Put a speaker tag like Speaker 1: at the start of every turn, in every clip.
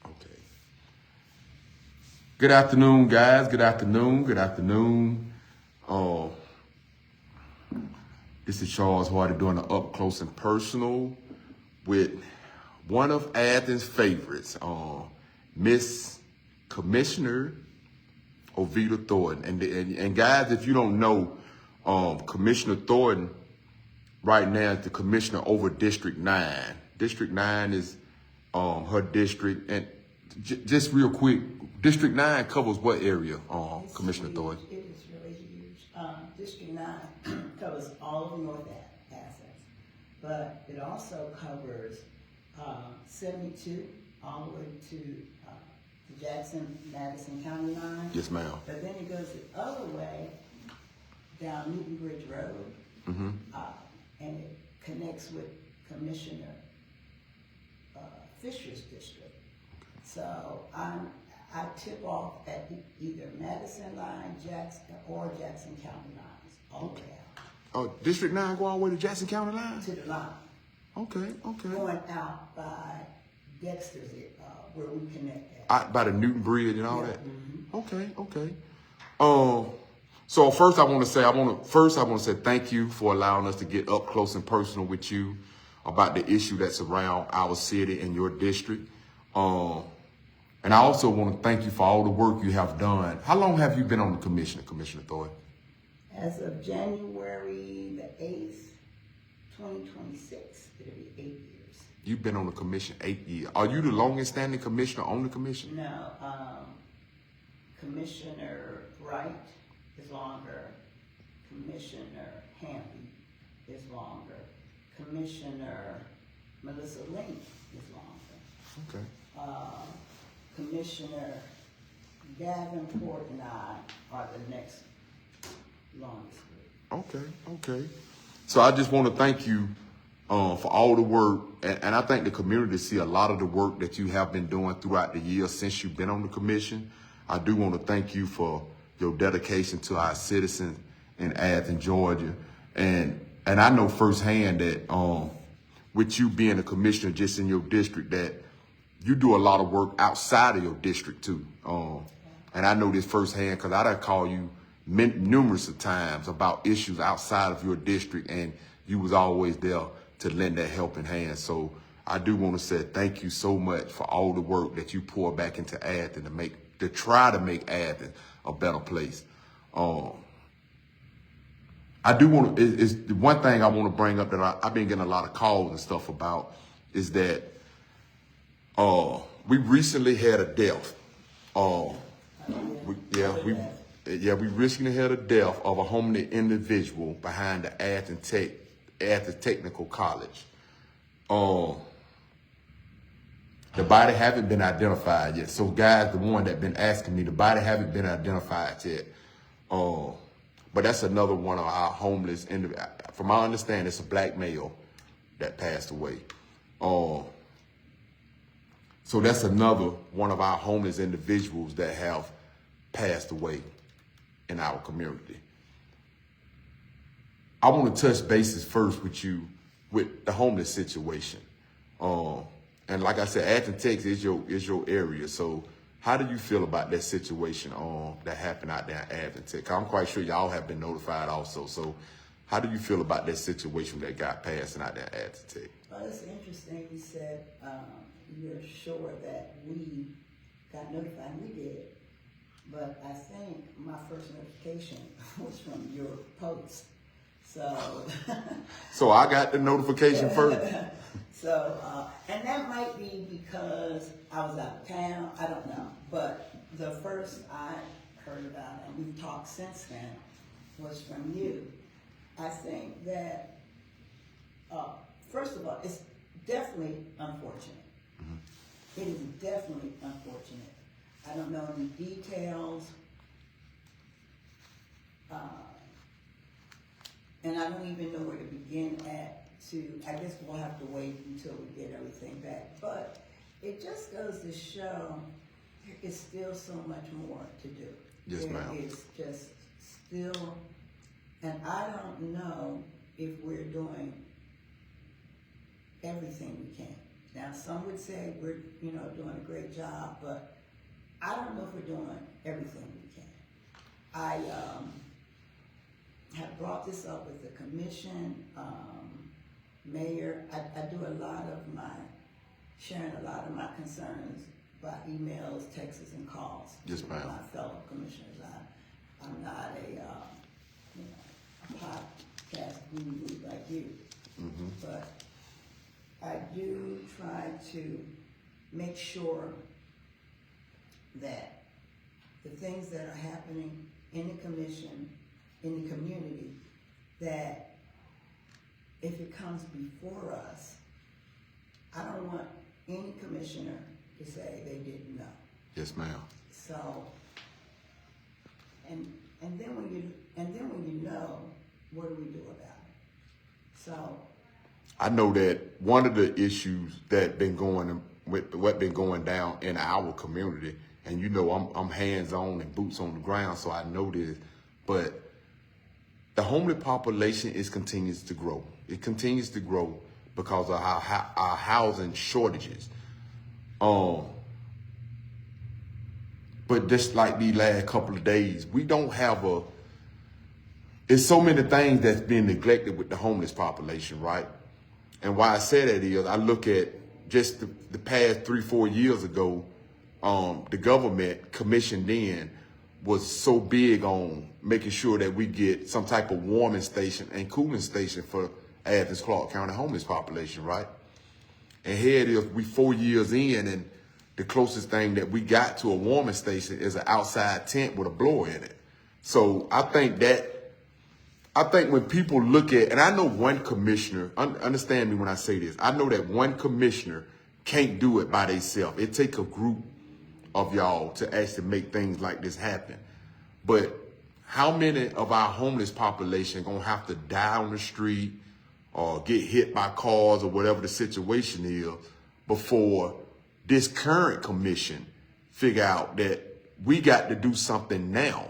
Speaker 1: Okay. Good afternoon, guys. Good afternoon. Good afternoon. This is Charles Hardy doing an up close and personal with one of Athens' favorites, Miss Commissioner Ovita Thornton. And guys, if you don't know, Commissioner Thornton right now is the commissioner over District 9. District 9 is her district. And just real quick, District 9 covers what area, Commissioner Thornton?
Speaker 2: It is really huge. District 9 covers all of North Athens, but it also covers 72 all the way to the Jackson-Madison County line.
Speaker 1: Yes, ma'am.
Speaker 2: But then it goes the other way down Newton Bridge Road, and it connects with Commissioner Fisher's district. So I tip off at either Madison line, Jackson, or Jackson County lines, all the way out.
Speaker 1: Oh, District 9 go all the way to Jackson County line?
Speaker 2: To the line.
Speaker 1: Okay, okay.
Speaker 2: Going out by Dexter's, where we connect at.
Speaker 1: Out by the Newton Bridge and all that?
Speaker 2: Mm-hmm.
Speaker 1: Okay, okay. So first I want to say thank you for allowing us to get up close and personal with you about the issue that's around our city and your district. And I also want to thank you for all the work you have done. How long have you been on the commission, Commissioner Thornton?
Speaker 2: As of January the 8th, 2026, it'll be 8 years.
Speaker 1: You've been on the commission 8 years. Are you the longest standing commissioner on the commission?
Speaker 2: No, Commissioner Wright is longer. Commissioner Hamby is longer. Commissioner Melissa Link is longer.
Speaker 1: Okay.
Speaker 2: Commissioner Davenport and I are the next longest group.
Speaker 1: Okay. So I just want to thank you for all the work, and I think the community see a lot of the work that you have been doing throughout the years since you've been on the commission. I do want to thank you for your dedication to our citizens in Athens, Georgia, and I know firsthand that with you being a commissioner just in your district, that you do a lot of work outside of your district too. And I know this firsthand because I done called you numerous of times about issues outside of your district, and you was always there to lend that helping hand. So I do want to say thank you so much for all the work that you pour back into Athens to try to make Athens a better place. I do want to, is the one thing I want to bring up that I've been getting a lot of calls and stuff about is that we recently had a death. We recently had a death of a homeless individual behind the Athens Technical College. The body haven't been identified yet. So guys, the one that been asking me, the body haven't been identified yet. But that's another one of our homeless individuals. From my understanding, it's a black male that passed away. So that's another one of our homeless individuals that have passed away in our community. I want to touch bases first with you with the homeless situation. And like I said, Athens, Texas is your area. So how do you feel about that situation that happened out there in Athens, Texas? I'm quite sure y'all have been notified also. So how do you feel about that situation that got passed out there in Athens, Texas?
Speaker 2: Well, it's interesting you said you're sure that we got notified. We did. But I think my first notification was from your post. So
Speaker 1: I got the notification first.
Speaker 2: So, and that might be because I was out of town. I don't know. But the first I heard about it, and we've talked since then, was from you. I think that, first of all, it's definitely unfortunate. Mm-hmm. It is definitely unfortunate. I don't know any details. And I don't even know where to begin I guess we'll have to wait until we get everything back. But it just goes to show there is still so much more to do.
Speaker 1: Yes, ma'am.
Speaker 2: There is just still, and I don't know if we're doing everything we can. Now, some would say we're, doing a great job, but I don't know if we're doing everything we can. I have brought this up with the commission, mayor. I do sharing a lot of my concerns by emails, texts, and calls.
Speaker 1: Yes, ma'am.
Speaker 2: To my fellow commissioners. I'm not a podcast guru like you, but I do try to make sure that the things that are happening in the commission, in the community, that if it comes before us, I don't want any commissioner to say they didn't know.
Speaker 1: Yes, ma'am.
Speaker 2: So, and then when you know, what do we do about it? So,
Speaker 1: I know that one of the issues that been going with what been going down in our community, and I'm hands on and boots on the ground, so I know this, but the homeless population continues to grow. It continues to grow because of our housing shortages. But just like these last couple of days, we don't have it's so many things that's been neglected with the homeless population, right? And why I say that is I look at just the past 3-4 years ago, the government commission then was so big on making sure that we get some type of warming station and cooling station for Athens, Clarke County homeless population, right? And here it is, we 4 years in, and the closest thing that we got to a warming station is an outside tent with a blower in it. So I think when people look at, and I know one commissioner, understand me when I say this, I know that one commissioner can't do it by themselves. It takes a group of y'all to actually make things like this happen. But how many of our homeless population gonna have to die on the street or get hit by cars or whatever the situation is before this current commission figure out that we got to do something now?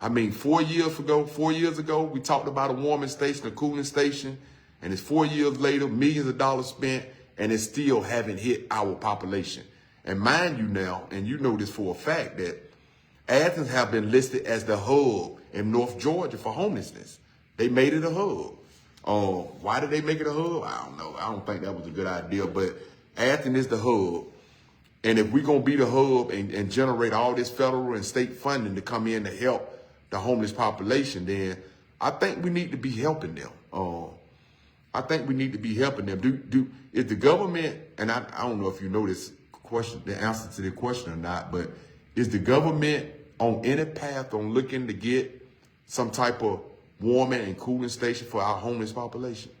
Speaker 1: I mean, 4 years ago, we talked about a warming station, a cooling station, and it's 4 years later, millions of dollars spent, and it still haven't hit our population. And mind you now, and you know this for a fact, that Athens have been listed as the hub in North Georgia for homelessness. They made it a hub. Why did they make it a hub? I don't know. I don't think that was a good idea, but Athens is the hub. And if we're going to be the hub and generate all this federal and state funding to come in to help the homeless population, then I think we need to be helping them. I think we need to be helping them. Is the government, and I don't know if you know this question, the answer to the question or not, but is the government on any path on looking to get some type of warming and cooling station for our homeless population?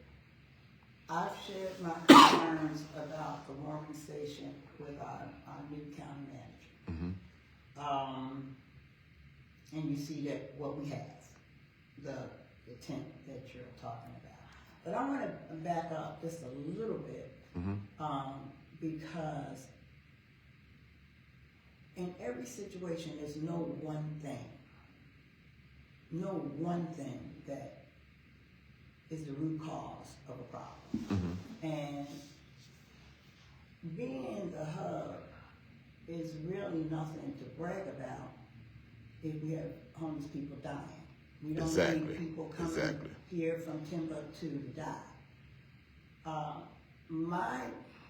Speaker 2: I've shared my concerns about the warming station with our new county manager. And you see that what we have, the tent that you're talking about. But I want to back up just a little bit, because in every situation, there's no one thing that is the root cause of a problem. And being in the hub is really nothing to brag about if we have homeless people dying. We don't need people coming here from Timbuktu to die.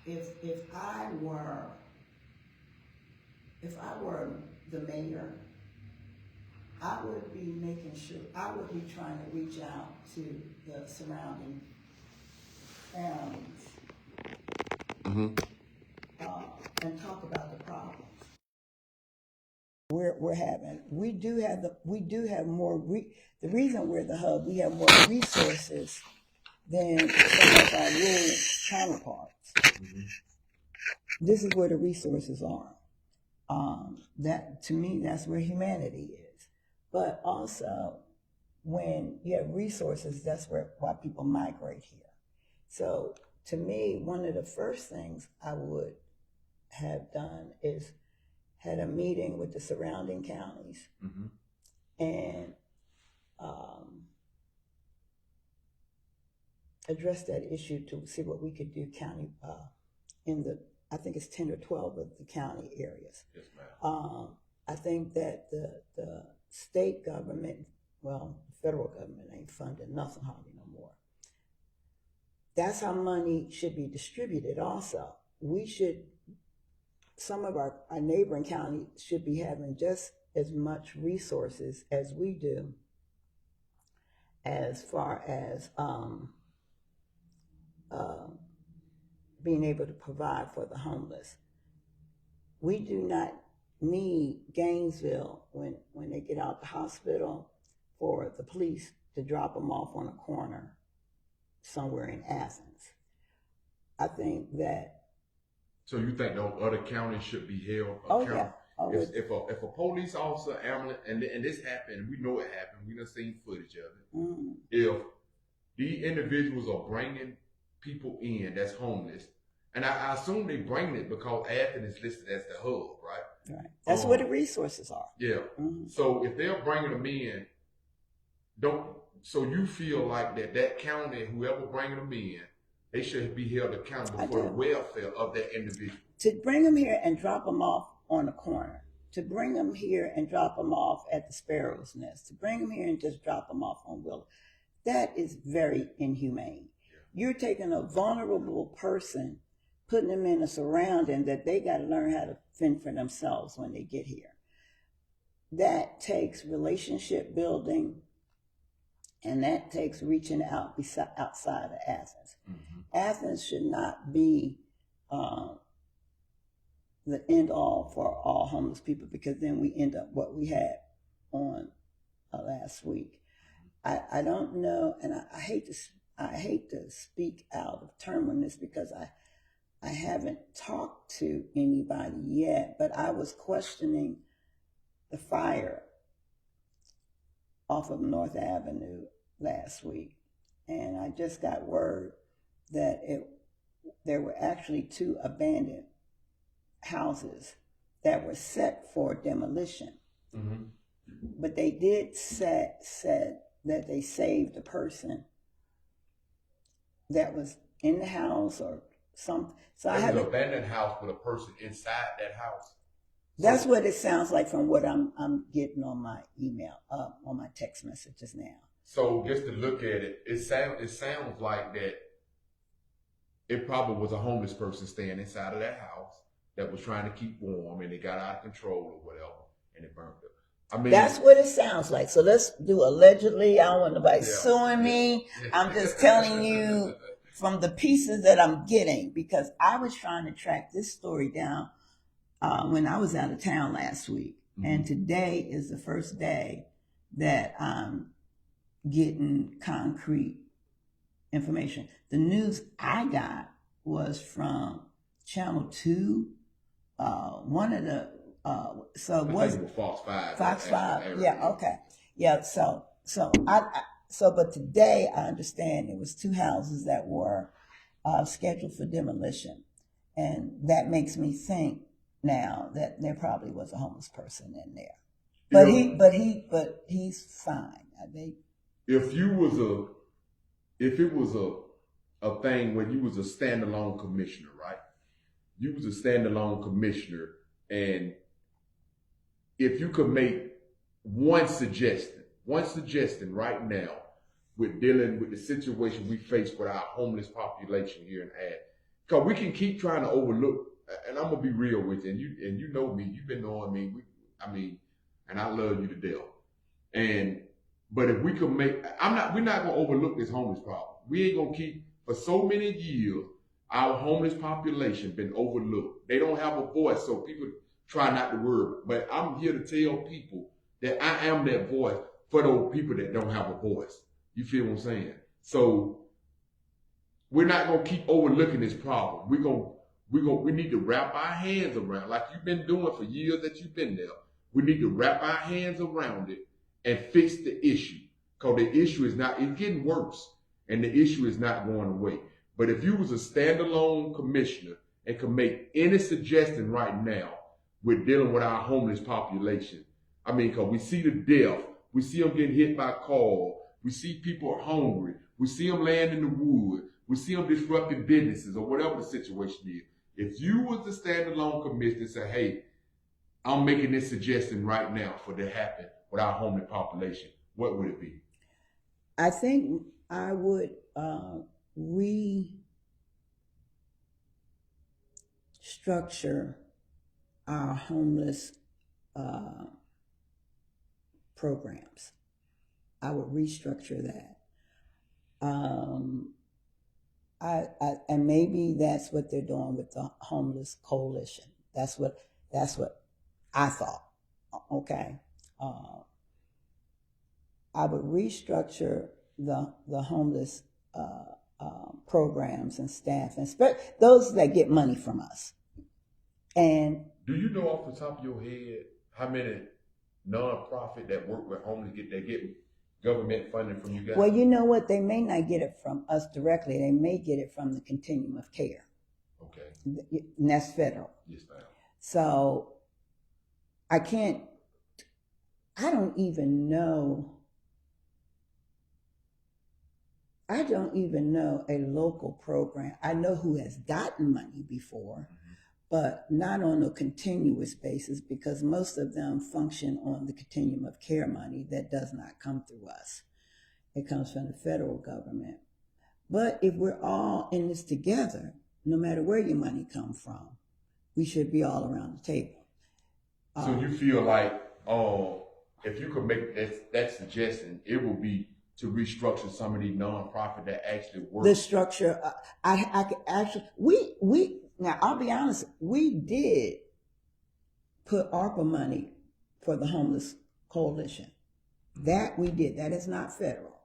Speaker 2: If I were the mayor, I would be trying to reach out to the surrounding families and talk about the problems we're having. We do have more. The reason we're the hub, we have more resources than some of our rural counterparts. This is where the resources are. That to me, that's where humanity is. But also, when you have resources, that's why people migrate here. So to me, one of the first things I would have done is had a meeting with the surrounding counties and address that issue to see what we could do in I think it's 10 or 12 of the county areas.
Speaker 1: Yes, ma'am.
Speaker 2: I think that the state government, well, the federal government ain't funding nothing hardly no more. That's how money should be distributed also. Some of our neighboring counties should be having just as much resources as we do as far as being able to provide for the homeless. We do not need Gainesville when they get out the hospital for the police to drop them off on a corner somewhere in Athens. I think that.
Speaker 1: So you think those other counties should be held accountable?
Speaker 2: Oh, yeah.
Speaker 1: If a police officer, ambulance, and this happened, we know it happened. We done seen footage of it.
Speaker 2: Mm-hmm.
Speaker 1: If these individuals are bringing people in that's homeless, and I assume they bring it because Athens is listed as the hub, right?
Speaker 2: Right. That's where the resources are.
Speaker 1: Yeah.
Speaker 2: Mm-hmm.
Speaker 1: So if they're bringing them in, so you feel like that county, whoever bringing them in, they should be held accountable for the welfare of that individual.
Speaker 2: To bring them here and drop them off on the corner, to bring them here and drop them off at the Sparrow's Nest, to bring them here and just drop them off on Willow, that is very inhumane. Yeah. You're taking a vulnerable person, putting them in a surrounding that they got to learn how to fend for themselves when they get here. That takes relationship building, and that takes reaching out outside of Athens. Mm-hmm. Athens should not be the end all for all homeless people, because then we end up what we had on last week. I don't know, and I hate to speak out of turn on this because I haven't talked to anybody yet, but I was questioning the fire off of North Avenue last week, and I just got word that there were actually 2 abandoned houses that were set for demolition. Mm-hmm. But they did said that they saved the person that was in the house or something. So I have
Speaker 1: an abandoned house with a person inside that house.
Speaker 2: That's what it sounds like from what I'm getting on my email, on my text messages now.
Speaker 1: So just to look at it, it sounds like that it probably was a homeless person staying inside of that house that was trying to keep warm, and it got out of control or whatever, and it burned up. I mean, that's
Speaker 2: what it sounds like. So let's do allegedly. I don't want nobody suing me. I'm just telling you from the pieces that I'm getting, because I was trying to track this story down when I was out of town last week. Mm-hmm. And today is the first day that I'm getting concrete information. The news I got was from Channel 2, one of the, so was
Speaker 1: Fox 5.
Speaker 2: Fox 5, yeah, okay. Yeah, but today I understand it was 2 houses that were scheduled for demolition. And that makes me think now that there probably was a homeless person in there. But he's fine.
Speaker 1: If it was a thing where you was a standalone commissioner, right? You was a standalone commissioner, and if you could make one suggestion right now with dealing with the situation we face with our homeless population here in Athens, because we can keep trying to overlook, and I'm gonna be real with you, and you know me, you've been knowing me, and I love you to death. But if we could we're not gonna overlook this homeless problem. We ain't gonna keep, for so many years, our homeless population been overlooked. They don't have a voice, so people try not to worry. But I'm here to tell people that I am that voice for those people that don't have a voice. You feel what I'm saying? So we're not gonna keep overlooking this problem. We need to wrap our hands around, like you've been doing for years that you've been there. We need to wrap our hands around it and fix the issue. Because the issue it's getting worse, and the issue is not going away. But if you was a standalone commissioner and could make any suggestion right now with dealing with our homeless population, because we see the death, we see them getting hit by cars, we see people are hungry, we see them laying in the woods, we see them disrupting businesses or whatever the situation is. If you was the standalone commission and say, hey, I'm making this suggestion right now for that to happen with our homeless population, what would it be?
Speaker 2: I think I would restructure our homeless programs. I would restructure that. And maybe that's what they're doing with the homeless coalition. That's what I thought. Okay, I would restructure the homeless programs and staff, and those that get money from us. And
Speaker 1: do you know off the top of your head how many nonprofit that work with homeless get government funding from you guys?
Speaker 2: Well, you know what? They may not get it from us directly. They may get it from the continuum of care.
Speaker 1: Okay.
Speaker 2: And that's federal.
Speaker 1: Yes, ma'am.
Speaker 2: So I don't even know a local program. I know who has gotten money before, but not on a continuous basis, because most of them function on the continuum of care money that does not come through us. It comes from the federal government. But if we're all in this together, no matter where your money comes from, we should be all around the table.
Speaker 1: So you feel like if you could make that suggestion, it would be to restructure some of these nonprofit that actually work.
Speaker 2: The structure, I could actually, now I'll be honest, we did put ARPA money for the homeless coalition. That we did. That is not federal.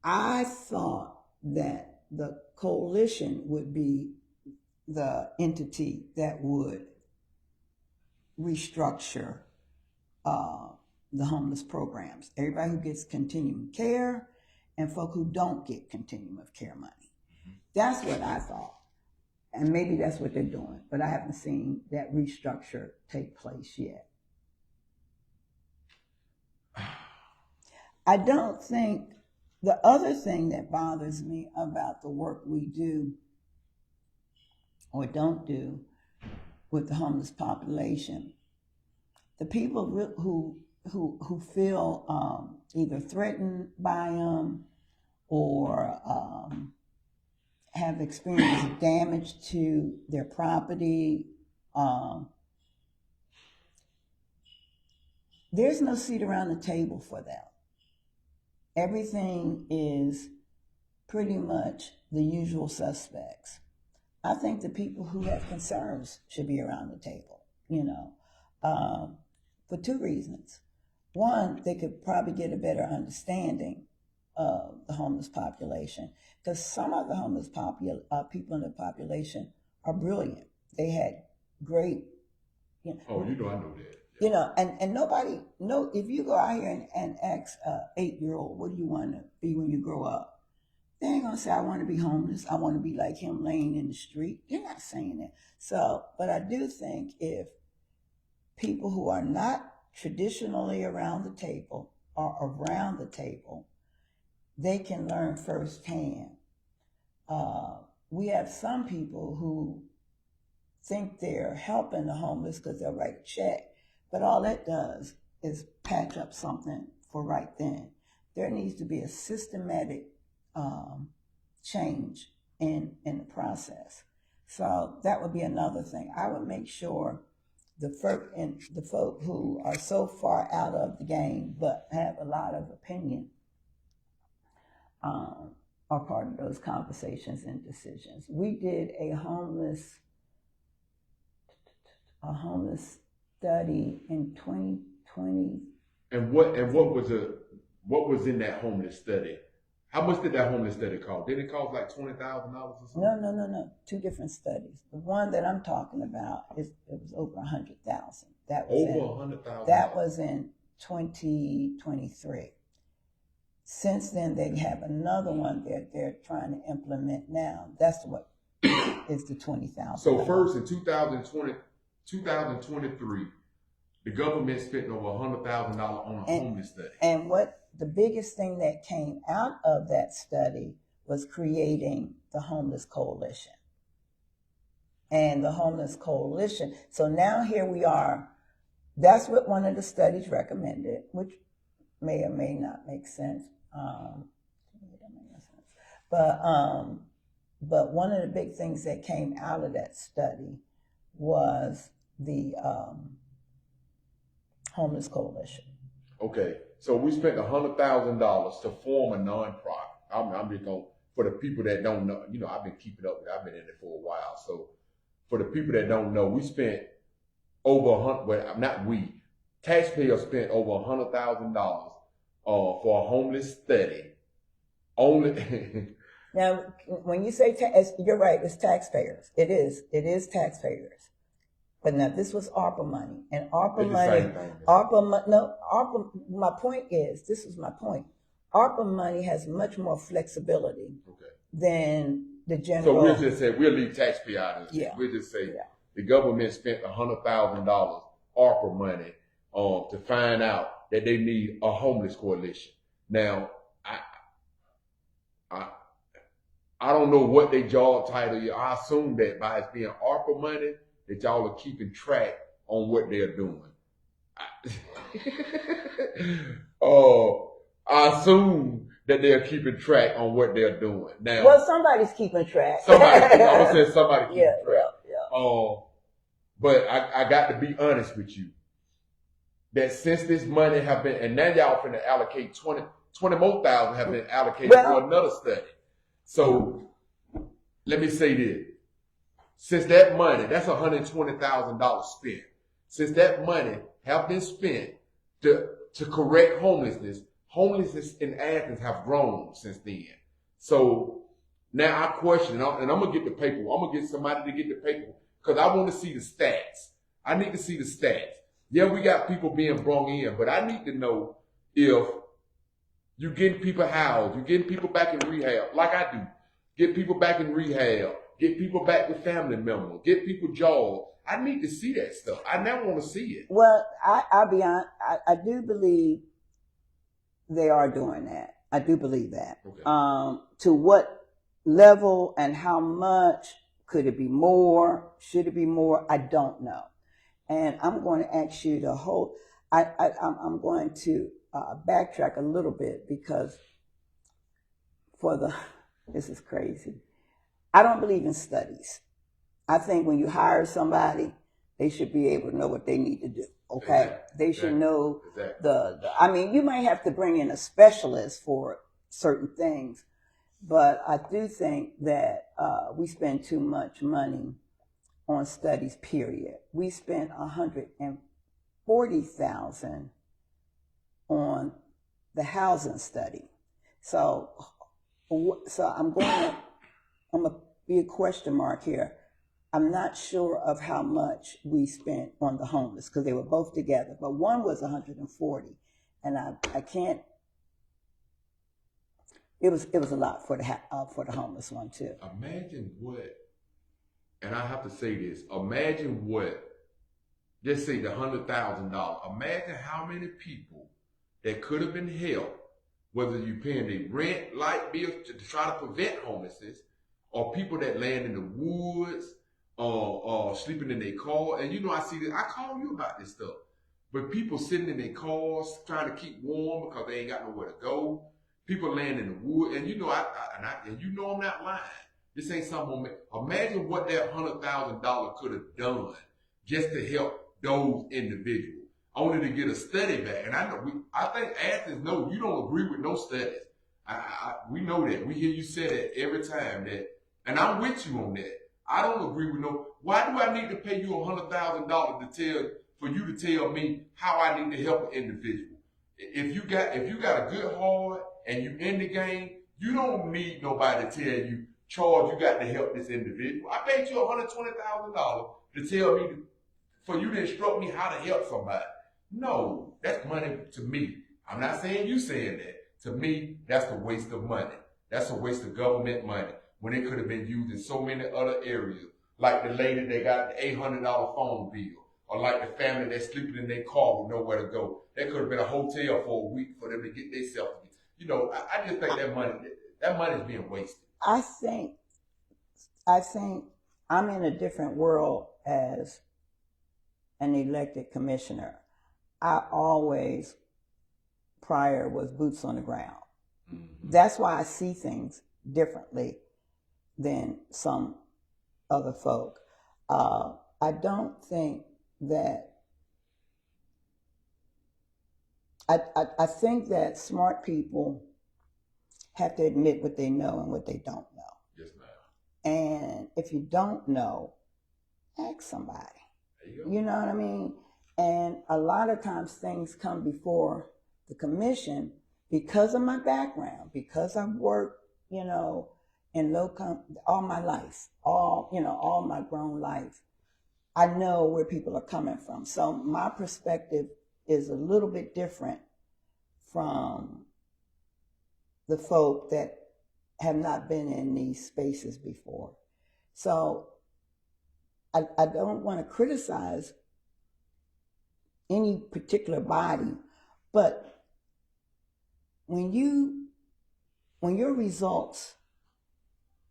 Speaker 2: I thought that the coalition would be the entity that would restructure the homeless programs. Everybody who gets continuum care and folk who don't get continuum of care money. That's what I thought. And maybe that's what they're doing, but I haven't seen that restructure take place yet. I don't think, the other thing that bothers me about the work we do or don't do with the homeless population, the people who feel either threatened by them or have experienced damage to their property, there's no seat around the table for them. Everything is pretty much the usual suspects. I think the people who have concerns should be around the table, for two reasons. One, they could probably get a better understanding of the homeless population, because some of the homeless people in the population are brilliant. They had great,
Speaker 1: I know that.
Speaker 2: And nobody know, if you go out here and ask an 8-year-old, what do you want to be when you grow up? They ain't gonna say, I want to be homeless. I want to be like him laying in the street. They're not saying that. So, but I do think if people who are not traditionally around the table are around the table, they can learn firsthand. We have some people who think they're helping the homeless because they'll write a check, but all that does is patch up something for right then. There needs to be a systematic change in the process. So that would be another thing. I would make sure the folk who are so far out of the game but have a lot of opinion are part of those conversations and decisions. We did a homeless study in 2020.
Speaker 1: And what was in that homeless study? How much did that homeless study cost? Did it cost like $20,000 or something?
Speaker 2: No. Two different studies. The one that I'm talking about it was over 100,000. That was
Speaker 1: over 100,000.
Speaker 2: That was in 2023. Since then, they have another one that they're trying to implement now. That's what is the 20,000.
Speaker 1: So first in 2023, the government spent over $100,000 on a homeless study.
Speaker 2: And what the biggest thing that came out of that study was creating the homeless coalition. and the Homeless Coalition. So now here we are. That's what one of the studies recommended, which may or may not make sense. But one of the big things that came out of that study was the Homeless Coalition.
Speaker 1: Okay, so we spent $100,000 to form a nonprofit. I'm just going, for the people that don't know, you know, I've been keeping up with it. I've been in it for a while. So for the people that don't know, we spent over not we, taxpayers spent over $100,000 for a homeless study. Only.
Speaker 2: Now, when you say you're right, it's taxpayers. It is taxpayers. But now this was ARPA money, and ARPA money, my point is, this is my point. ARPA money has much more flexibility than the general.
Speaker 1: So we'll just say, we'll leave taxpayer out of it.
Speaker 2: Yeah.
Speaker 1: We'll just say the government spent $100,000 ARPA money to find out that they need a homeless coalition. Now, I don't know what their job title is. I assume that by it being ARPA money, that y'all are keeping track on what they're doing. I assume that they're keeping track on what they're doing. Now,
Speaker 2: well, somebody's keeping track.
Speaker 1: Somebody keeping track.
Speaker 2: Yeah.
Speaker 1: But I got to be honest with you, that since this money have been, and now y'all finna allocate 20 more thousand have been allocated for another study. So let me say this. Since that money, that's $120,000 spent. Since that money have been spent to correct homelessness in Athens have grown since then. So now I question, and I'm going to get the paper. I'm going to get somebody to get the paper because I want to see the stats. I need to see the stats. Yeah, we got people being brought in, but I need to know if you're getting people housed, you're getting people back in rehab, like I do. Get people back in rehab. Get people back with family members. Get people jobs. I need to see that stuff. I never want to see it.
Speaker 2: Well, I'll be honest. I do believe they are doing that. I do believe that. Okay. To what level and how much? Could it be more? Should it be more? I don't know. And I'm going to ask you to hold. I'm going to backtrack a little bit because this is crazy. I don't believe in studies. I think when you hire somebody, they should be able to know what they need to do. Okay, they should know I mean, you might have to bring in a specialist for certain things, but I do think that we spend too much money on studies. Period. We spent $140,000 on the housing study. So I'm gonna be a question mark here. I'm not sure of how much we spent on the homeless because they were both together, but one was 140, and I can't. It was a lot for the homeless one too.
Speaker 1: Imagine what, and I have to say this. Imagine what. Just say the $100,000. Imagine how many people that could have been helped, whether you're paying their rent, light bills to try to prevent homelessness, or people that land in the woods, or sleeping in their car. And you know, I see this. I call you about this stuff. But people sitting in their cars trying to keep warm because they ain't got nowhere to go. People laying in the wood, and you know, and you know I'm not lying. This ain't something. Imagine what that $100,000 could have done just to help those individuals. Only to get a study back, and I think Athens know you don't agree with no studies. We know that. We hear you say that every time that, and I'm with you on that. I don't agree with no. Why do I need to pay you $100,000 for you to tell me how I need to help an individual? If you got a good heart and you in the game, you don't need nobody to tell you, Charles, you got to help this individual. I paid you $120,000 to tell me, for you to instruct me how to help somebody. No, that's money to me. I'm not saying you saying that. To me, that's a waste of money. That's a waste of government money when it could have been used in so many other areas. Like the lady that got the $800 phone bill, or like the family that's sleeping in their car with nowhere to go. That could have been a hotel for a week for them to get themselves. You know, I just think that money is being wasted.
Speaker 2: I think I'm in a different world as an elected commissioner. I always, prior, was boots on the ground. Mm-hmm. That's why I see things differently than some other folk. I don't think that, I think that smart people have to admit what they know and what they don't know.
Speaker 1: Yes, ma'am.
Speaker 2: And if you don't know, ask somebody. You know what I mean? And a lot of times things come before the commission because of my background, because I've worked, in all my life, all my grown life. I know where people are coming from. So my perspective is a little bit different from the folk that have not been in these spaces before. So I don't want to criticize any particular body, but when your results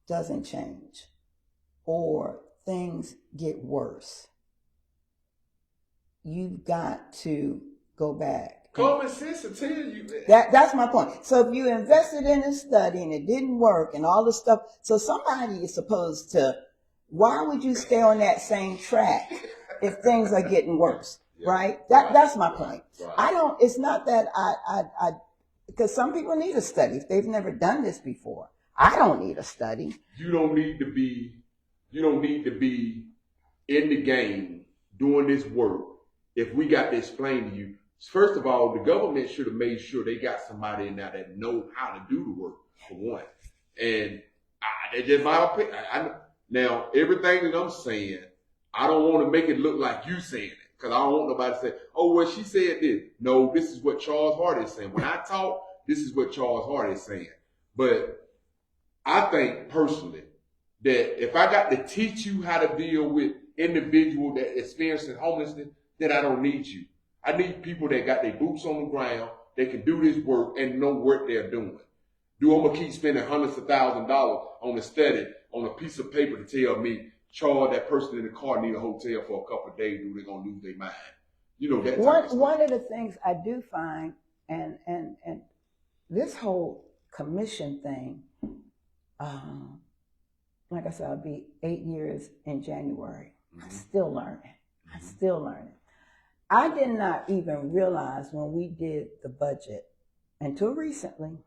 Speaker 2: doesn't change or things get worse, you've got to go back.
Speaker 1: Common sense will tell you
Speaker 2: that's my point. So if you invested in a study and it didn't work and all this stuff, so somebody is supposed to, why would you stay on that same track if things are getting worse? Yeah. Right? That's my point. Right. It's not that I because some people need a study if they've never done this before. I don't need a study.
Speaker 1: You don't need to be in the game doing this work if we got to explain to you. First of all, the government should have made sure they got somebody in there that know how to do the work, for one. And that's just my opinion. Now, everything that I'm saying, I don't want to make it look like you saying it, because I don't want nobody to say, oh, well, she said this. No, this is what Charles Hart is saying. When I talk, this is what Charles Hart is saying. But I think, personally, that if I got to teach you how to deal with individuals that experiencing homelessness, then I don't need you. I need people that got their boots on the ground, they can do this work and know what they're doing. I'm going to keep spending hundreds of $1,000s on a study, on a piece of paper to tell me, Charles, that person in the car need a hotel for a couple of days, they're going to lose their mind. That type of stuff.
Speaker 2: One of the things I do find, and this whole commission thing, like I said, I'll be 8 years in January. Mm-hmm. I'm still learning. I did not even realize when we did the budget until recently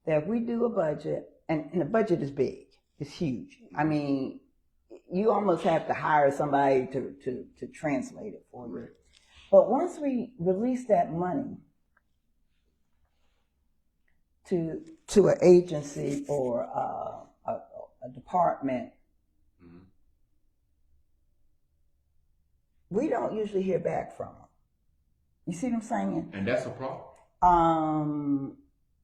Speaker 2: that if we do a budget, and the budget is big, it's huge. I mean, you almost have to hire somebody to translate it for you. But once we release that money to an agency or a department, we don't usually hear back from them. You see what I'm saying?
Speaker 1: And that's a problem.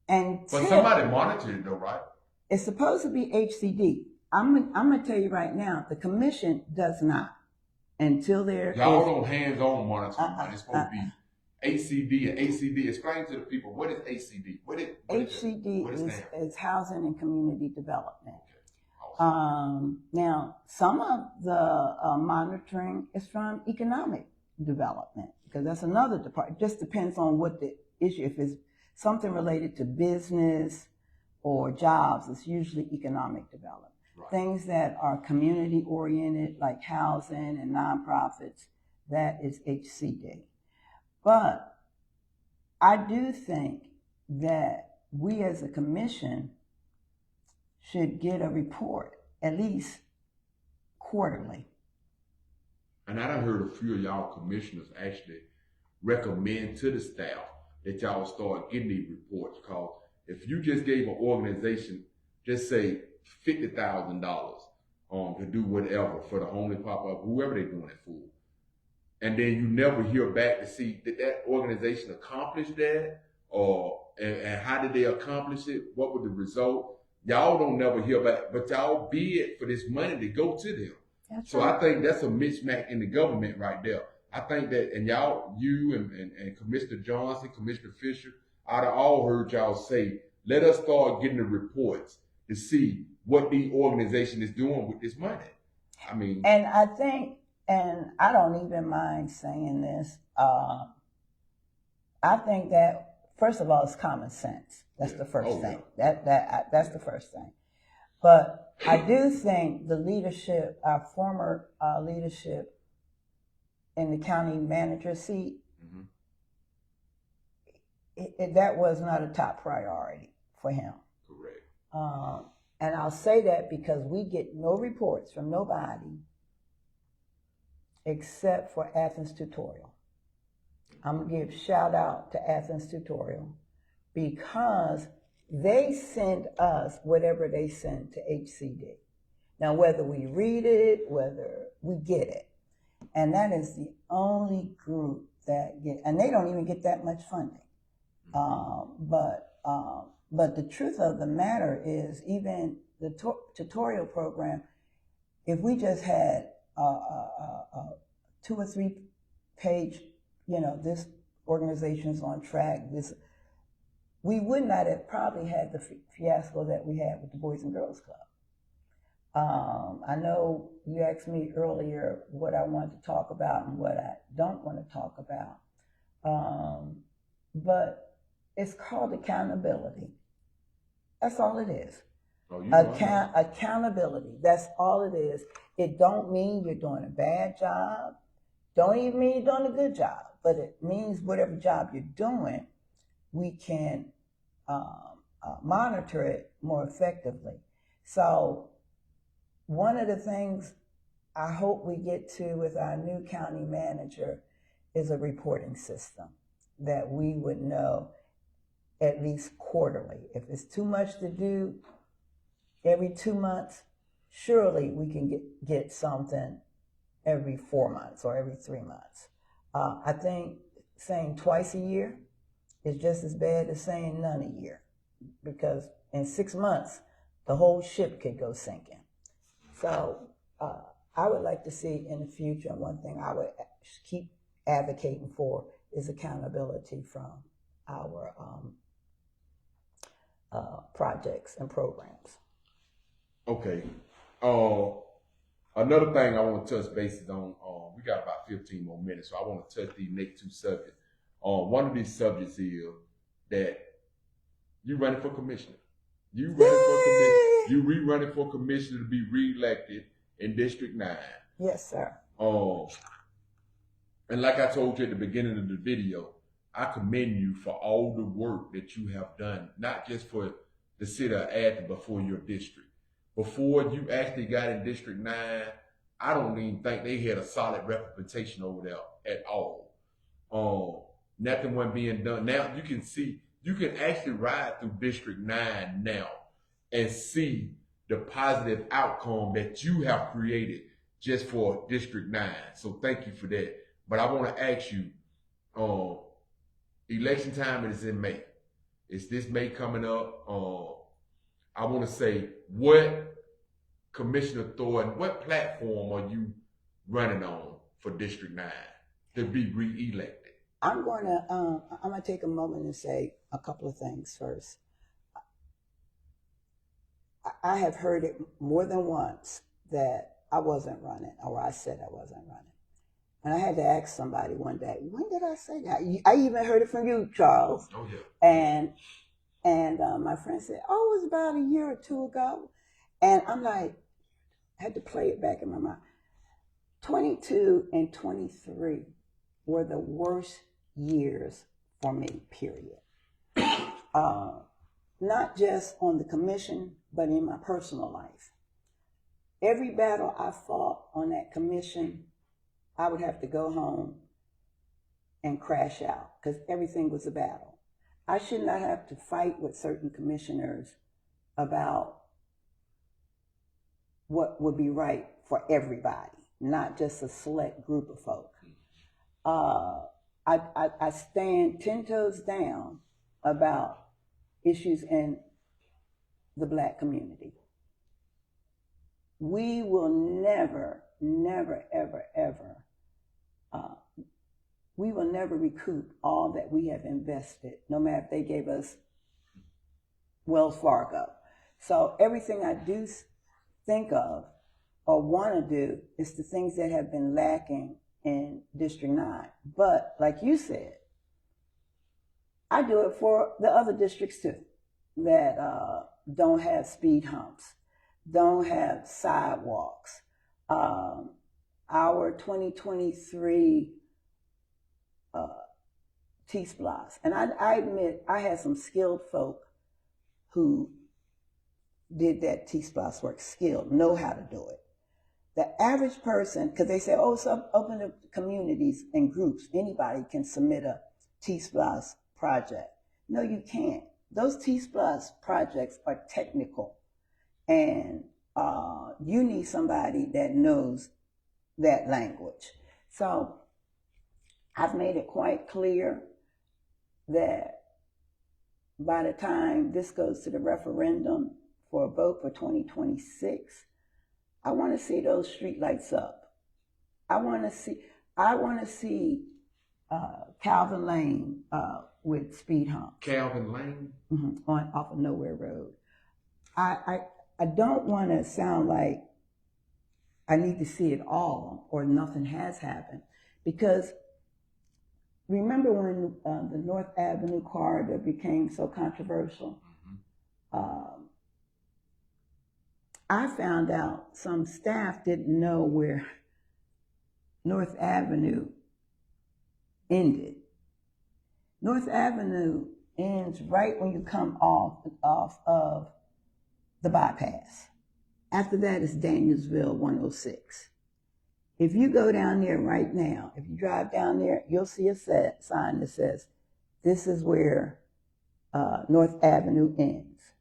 Speaker 1: But somebody monitored it though, right?
Speaker 2: It's supposed to be HCD. I'm going to tell you right now, the commission does not until there
Speaker 1: Y'all don't hands-on monitor. It's supposed to be ACD and ACD. Explain to the people, what is ACD?
Speaker 2: HCD is Housing and Community Development.
Speaker 1: Okay.
Speaker 2: Now, some of the monitoring is from economic development, because that's another department. It just depends on what the issue. If it's something related to business or jobs, it's usually economic development. Right. Things that are community oriented, like housing and nonprofits, that is HCD. But I do think that we as a commission should get a report at least quarterly.
Speaker 1: And I done heard a few of y'all commissioners actually recommend to the staff that y'all start getting these reports, because if you just gave an organization, just say $50,000 to do whatever for the homeless pop-up, whoever they're doing it for, and then you never hear back to see did that organization accomplish that, or and how did they accomplish it? What was the result? Y'all don't never hear back, but y'all bid for this money to go to them. That's so right. I think that's a mismatch in the government right there. I think that, and y'all, you and Commissioner Johnson, Commissioner Fisher, I'd have all heard y'all say, let us start getting the reports to see what the organization is doing with this money. I mean,
Speaker 2: And I think, and I don't even mind saying this, I think that, first of all, it's common sense. That's the first thing. That's the first thing. But I do think the leadership, our former leadership in the county manager seat, that was not a top priority for him.
Speaker 1: correct.
Speaker 2: And I'll say that because we get no reports from nobody except for Athens Tutorial. I'm going to give shout out to Athens Tutorial because they send us whatever they send to HCD. Now, whether we read it, whether we get it. And that is the only group that get, and they don't even get that much funding. But the truth of the matter is, even the tutorial program, if we just had a 2 or 3 page, this organization's on track, we would not have probably had the fiasco that we had with the Boys and Girls Club. I know you asked me earlier what I want to talk about and what I don't want to talk about. But it's called accountability. That's all it is. Accountability. That's all it is. It don't mean you're doing a bad job. Don't even mean you're doing a good job. But it means whatever job you're doing, we can monitor it more effectively. So one of the things I hope we get to with our new county manager is a reporting system that we would know at least quarterly. If it's too much to do every 2 months, surely we can get something every 4 months or every 3 months. I think saying twice a year is just as bad as saying none a year, because in 6 months, the whole ship could go sinking. So I would like to see in the future, and one thing I would keep advocating for is accountability from our projects and programs.
Speaker 1: Okay. Another thing I want to touch bases on, we got about 15 more minutes, so I want to touch these next 2 subjects. One of these subjects is that you running for commissioner. You running for commissioner to be reelected in District 9.
Speaker 2: Yes, sir.
Speaker 1: And like I told you at the beginning of the video, I commend you for all the work that you have done, not just for the city of Athens, but for your district. Before you actually got in District 9, I don't even think they had a solid representation over there at all. Nothing wasn't being done. Now you can see, you can actually ride through District 9 now and see the positive outcome that you have created just for District 9. So thank you for that. But I want to ask you, election time is in May. It's this May coming up. I want to say, what Commissioner Thornton, what platform are you running on for District 9 to be re-elected?
Speaker 2: I'm gonna take a moment and say a couple of things first. I have heard it more than once that I wasn't running, or I said I wasn't running. And I had to ask somebody one day, when did I say that? I even heard it from you, Charles.
Speaker 1: Oh, yeah.
Speaker 2: And my friend said, oh, it was about a year or 2 ago. And I'm like, I had to play it back in my mind. 22 and 23 were the worst years for me, period. Not just on the commission, but in my personal life. Every battle I fought on that commission, I would have to go home and crash out because everything was a battle. I should not have to fight with certain commissioners about what would be right for everybody, not just a select group of folk. I stand 10 toes down about issues in the Black community. We will never, ever, we will never recoup all that we have invested, no matter if they gave us Wells Fargo. So everything I do think of or want to do. It's the things that have been lacking in District 9. But like you said, I do it for the other districts too that don't have speed humps, don't have sidewalks. Our 2023 T-Splosh, and I admit I had some skilled folk who did that T-Splosh work, skilled, know how to do it. The average person, because they say, oh, so open to communities and groups, anybody can submit a T-Splosh project. No, you can't. Those T-Splosh projects are technical, and you need somebody that knows that language. So I've made it quite clear that by the time this goes to the referendum for a vote for 2026, I want to see those street lights up. I want to see Calvin Lane with speed humps.
Speaker 1: Calvin Lane?
Speaker 2: Mm-hmm, off of Nowhere Road. I don't want to sound like I need to see it all or nothing has happened, because remember when the North Avenue corridor became so controversial? I found out some staff didn't know where North Avenue ended. North Avenue ends right when you come off of the bypass. After that is Danielsville 106. If you go down there right now, if you drive down there, you'll see a sign that says, this is where North Avenue ends.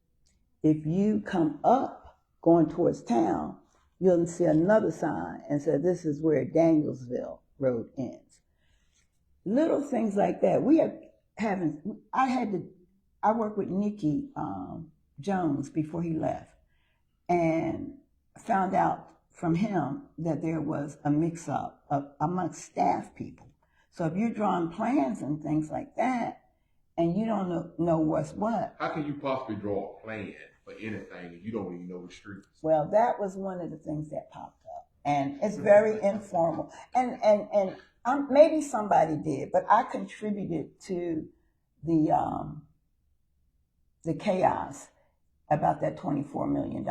Speaker 2: If you come up going towards town, you'll see another sign and say, this is where Danielsville Road ends. Little things like that. I worked with Nikki Jones before he left, and found out from him that there was a mix-up amongst staff people. So if you're drawing plans and things like that, and you don't know what's what.
Speaker 1: How can you possibly draw a plan for anything if you don't even know the streets?
Speaker 2: Well, that was one of the things that popped up, and it's very informal. And maybe somebody did, but I contributed to the chaos about that $24 million.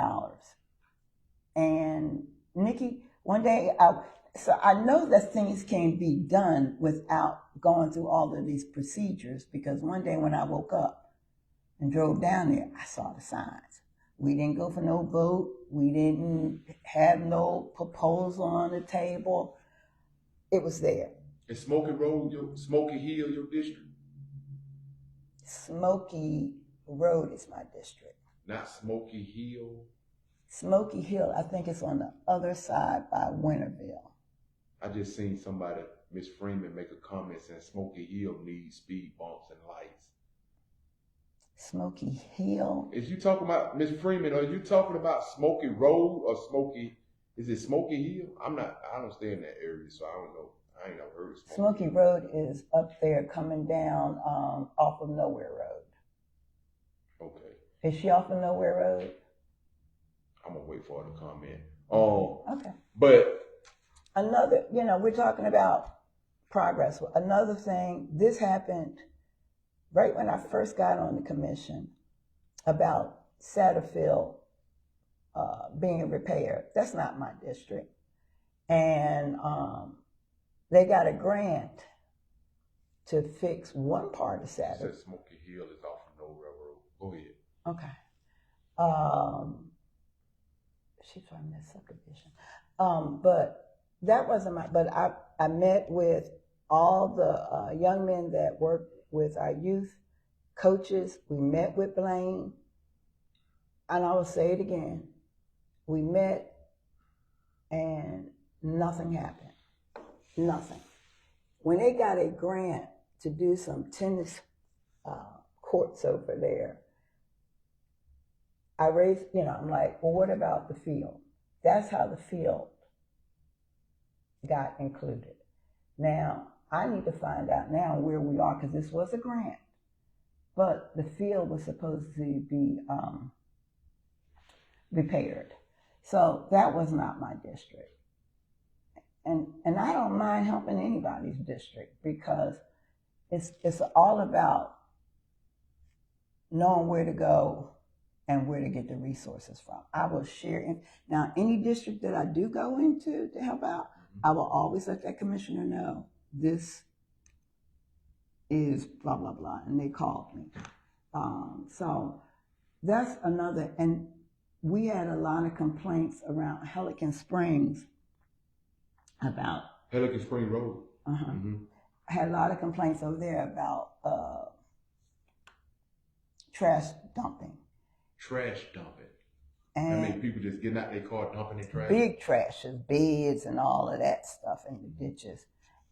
Speaker 2: And Nikki, one day, so I know that things can be done without going through all of these procedures, because one day when I woke up and drove down there, I saw the signs. We didn't go for no vote. We didn't have no proposal on the table. It was there.
Speaker 1: Is Smoky Hill your district?
Speaker 2: Smoky Road is my district.
Speaker 1: Not Smoky Hill?
Speaker 2: Smoky Hill, I think it's on the other side by Winterville.
Speaker 1: I just seen somebody, Miss Freeman, make a comment saying Smoky Hill needs speed bumps and lights.
Speaker 2: Smoky Hill?
Speaker 1: Is you talking about, Miss Freeman, are you talking about Smoky Road or is it Smoky Hill? I don't stay in that area, so I don't know. I ain't never heard of
Speaker 2: Smoky Road is up there coming down off of Nowhere Road.
Speaker 1: Okay.
Speaker 2: Is she off of Nowhere Road?
Speaker 1: I'm gonna wait for her to comment.
Speaker 2: Okay.
Speaker 1: But
Speaker 2: another, we're talking about progress. Another thing, this happened right when I first got on the commission about Satterfield being repaired. That's not my district. And they got a grant to fix one part of Satterfield.
Speaker 1: You said Smoky Hill is off of Nowhere Road. Go ahead.
Speaker 2: Okay. She's from that subdivision. But that wasn't but I met with all the young men that work with our youth coaches. We met with Blaine, and I will say it again. We met and nothing happened. Nothing. When they got a grant to do some tennis courts over there, I raised, I'm like, well, what about the field? That's how the field got included. Now, I need to find out now where we are, because this was a grant, but the field was supposed to be repaired. So that was not my district. And I don't mind helping anybody's district because it's all about knowing where to go and where to get the resources from. I will share. Now, any district that I do go into to help out, I will always let that commissioner know this is blah, blah, blah. And they called me. So that's another. And we had a lot of complaints around Pelican Springs about.
Speaker 1: Pelican Spring Road.
Speaker 2: I had a lot of complaints over there about trash dumping.
Speaker 1: Trash dumping.
Speaker 2: And
Speaker 1: I mean, people just getting out their car, dumping their trash.
Speaker 2: Big trashes, beds, and all of that stuff in the ditches.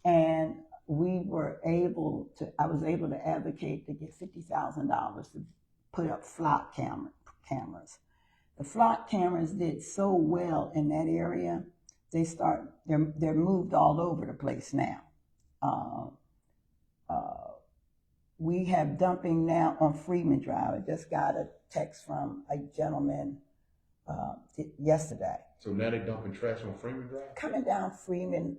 Speaker 2: And I was able to advocate to get $50,000 to put up flock cameras. The flock cameras did so well in that area. They're moved all over the place now. We have dumping now on Freeman Drive. I just got a text from a gentleman yesterday.
Speaker 1: So now they're dumping trash on Freeman Drive?
Speaker 2: Coming down Freeman,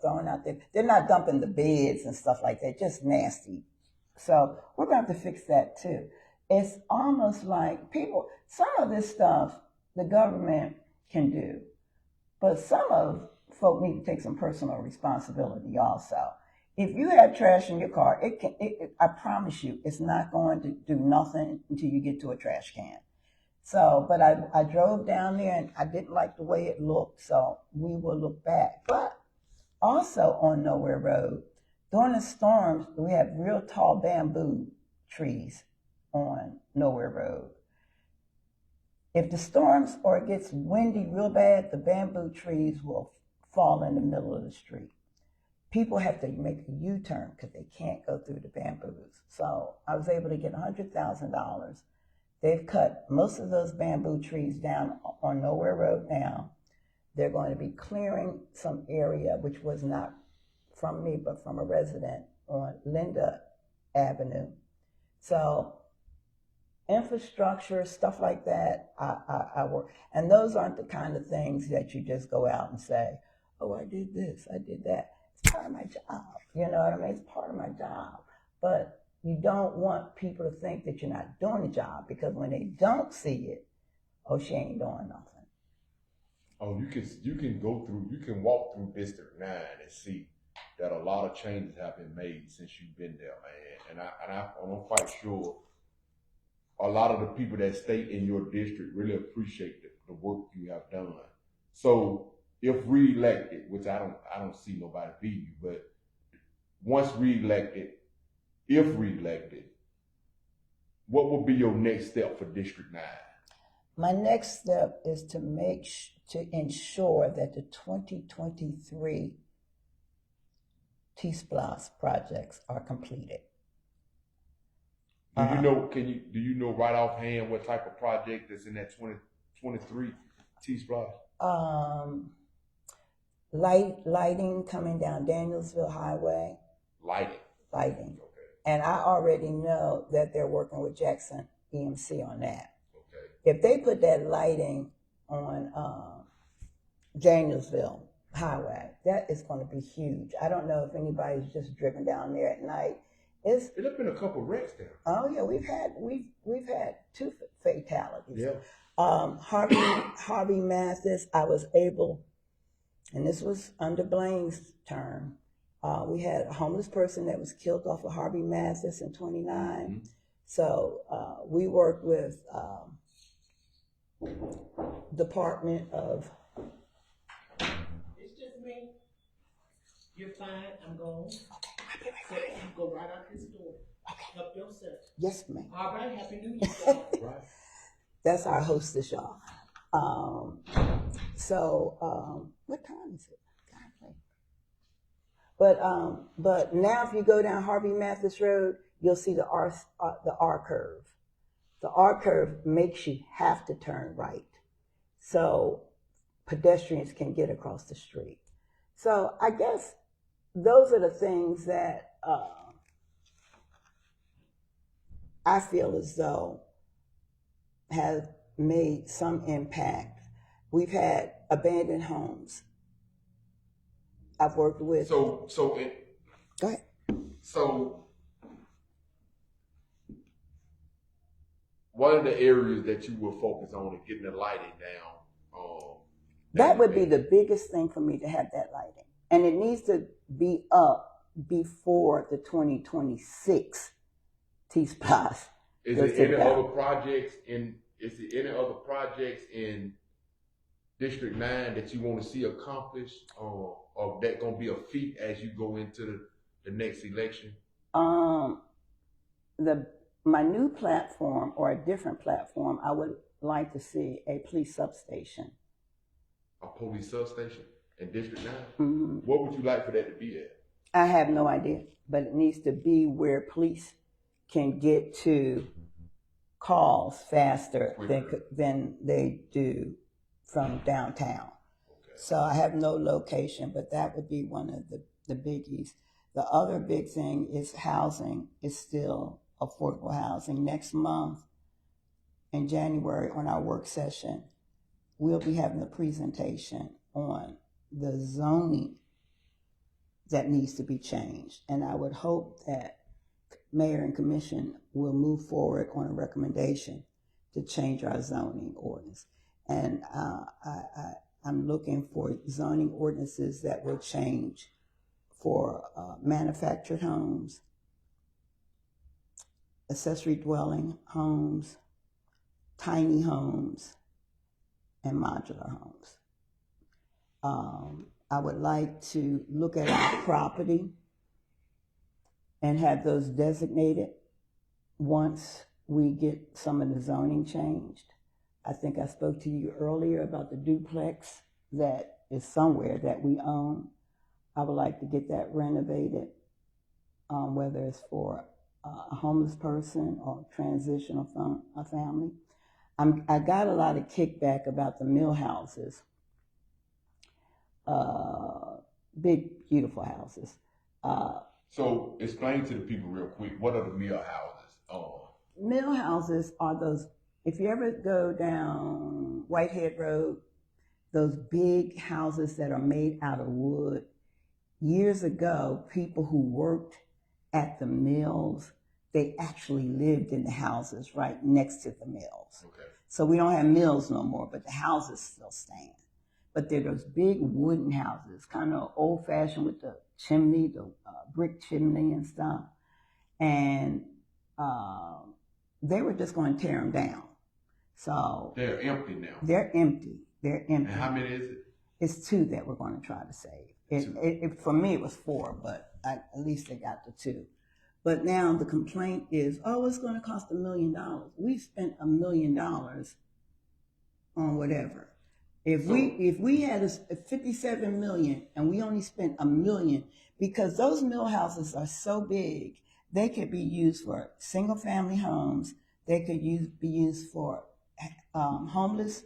Speaker 2: throwing out there. They're not dumping the beds and stuff like that, just nasty. So we're going to have to fix that too. It's almost like some of this stuff the government can do, but some of folk need to take some personal responsibility also. If you have trash in your car, I promise you, it's not going to do nothing until you get to a trash can. So, but I drove down there and I didn't like the way it looked, so we will look back. But also on Nowhere Road, during the storms, we have real tall bamboo trees on Nowhere Road. If the storms or it gets windy real bad, the bamboo trees will fall in the middle of the street. People have to make a U-turn because they can't go through the bamboos. So I was able to get $100,000. They've cut most of those bamboo trees down on Nowhere Road now. They're going to be clearing some area, which was not from me, but from a resident on Linda Avenue. So infrastructure, stuff like that, I work. And those aren't the kind of things that you just go out and say, oh, I did this, I did that. It's part of my job. You know what I mean? It's part of my job. But you don't want people to think that you're not doing the job, because when they don't see it, oh, she ain't doing nothing.
Speaker 1: Oh, you can walk through District 9 and see that a lot of changes have been made since you've been there, man. And I'm quite sure a lot of the people that stay in your district really appreciate the work you have done. So if reelected, which I don't see nobody beat you, but once reelected, if reelected, what will be your next step for District 9?
Speaker 2: My next step is to ensure that the 2023 T-SPLOS projects are completed.
Speaker 1: Do you know right offhand what type of project is in that 2023 T-SPLOS?
Speaker 2: Lighting coming down Danielsville Highway.
Speaker 1: Lighting. Okay.
Speaker 2: And I already know that they're working with Jackson EMC on that.
Speaker 1: Okay.
Speaker 2: If they put that lighting on Danielsville Highway, that is going to be huge. I don't know if anybody's just driven down there at night.
Speaker 1: There's been a couple wrecks there.
Speaker 2: Oh yeah, we've had 2 fatalities.
Speaker 1: Yeah.
Speaker 2: Harvey Mathis, I was able, and this was under Blaine's term. We had a homeless person that was killed off of Harvey Mathis in 29. Mm-hmm. So we worked with Department of.
Speaker 3: It's just me. You're fine. I'm going.
Speaker 2: Okay, I'll be right back.
Speaker 3: You go right out this door.
Speaker 2: Okay.
Speaker 3: Help yourself.
Speaker 2: Yes, ma'am.
Speaker 3: All right. Happy New Year, y'all.
Speaker 1: Right.
Speaker 2: That's our hostess, y'all. What time is it? But now if you go down Harvey Mathis Road, you'll see the R curve. The R curve makes you have to turn right, so pedestrians can get across the street. So I guess those are the things that I feel as though have made some impact. We've had abandoned homes. I've worked with.
Speaker 1: So
Speaker 2: Go ahead.
Speaker 1: So what are the areas that you will focus on in getting the lighting down?
Speaker 2: That would be the biggest thing for me, to have that lighting. And it needs to be up before the 2026 T-Splosh.
Speaker 1: Is there any other projects in District 9 that you want to see accomplished, or that gonna be a feat as you go into the next election?
Speaker 2: My new platform, or a different platform, I would like to see a police substation.
Speaker 1: A police substation in District 9?
Speaker 2: Mm-hmm.
Speaker 1: What would you like for that to be at?
Speaker 2: I have no idea, but it needs to be where police can get to calls faster than they do from downtown. Okay. So I have no location, but that would be one of the biggies. The other big thing is housing. Is still affordable housing. Next month, in January, on our work session, we'll be having a presentation on the zoning that needs to be changed. And I would hope that Mayor and Commission will move forward on a recommendation to change our zoning ordinance. And I'm looking for zoning ordinances that will change for manufactured homes, accessory dwelling homes, tiny homes, and modular homes. I would like to look at our property and have those designated once we get some of the zoning changed. I think I spoke to you earlier about the duplex that is somewhere that we own. I would like to get that renovated, whether it's for a homeless person or transitional a family. I got a lot of kickback about the mill houses, big, beautiful houses.
Speaker 1: So explain to the people real quick, what are the mill houses?
Speaker 2: Mill houses are those, if you ever go down Whitehead Road, those big houses that are made out of wood. Years ago, people who worked at the mills, they actually lived in the houses right next to the mills. Okay. So we don't have mills no more, but the houses still stand. But they're those big wooden houses, kind of old-fashioned with the chimney, the brick chimney and stuff. And they were just going to tear them down. So
Speaker 1: they're empty now.
Speaker 2: They're empty.
Speaker 1: And how many is it?
Speaker 2: It's 2 that we're going to try to save. For me, it was 4, but at least they got the 2. But now the complaint is, it's going to cost $1 million. We spent $1 million on whatever. If we had a 57 million and we only spent $1 million, because those mill houses are so big, they could be used for single family homes. They could be used for homeless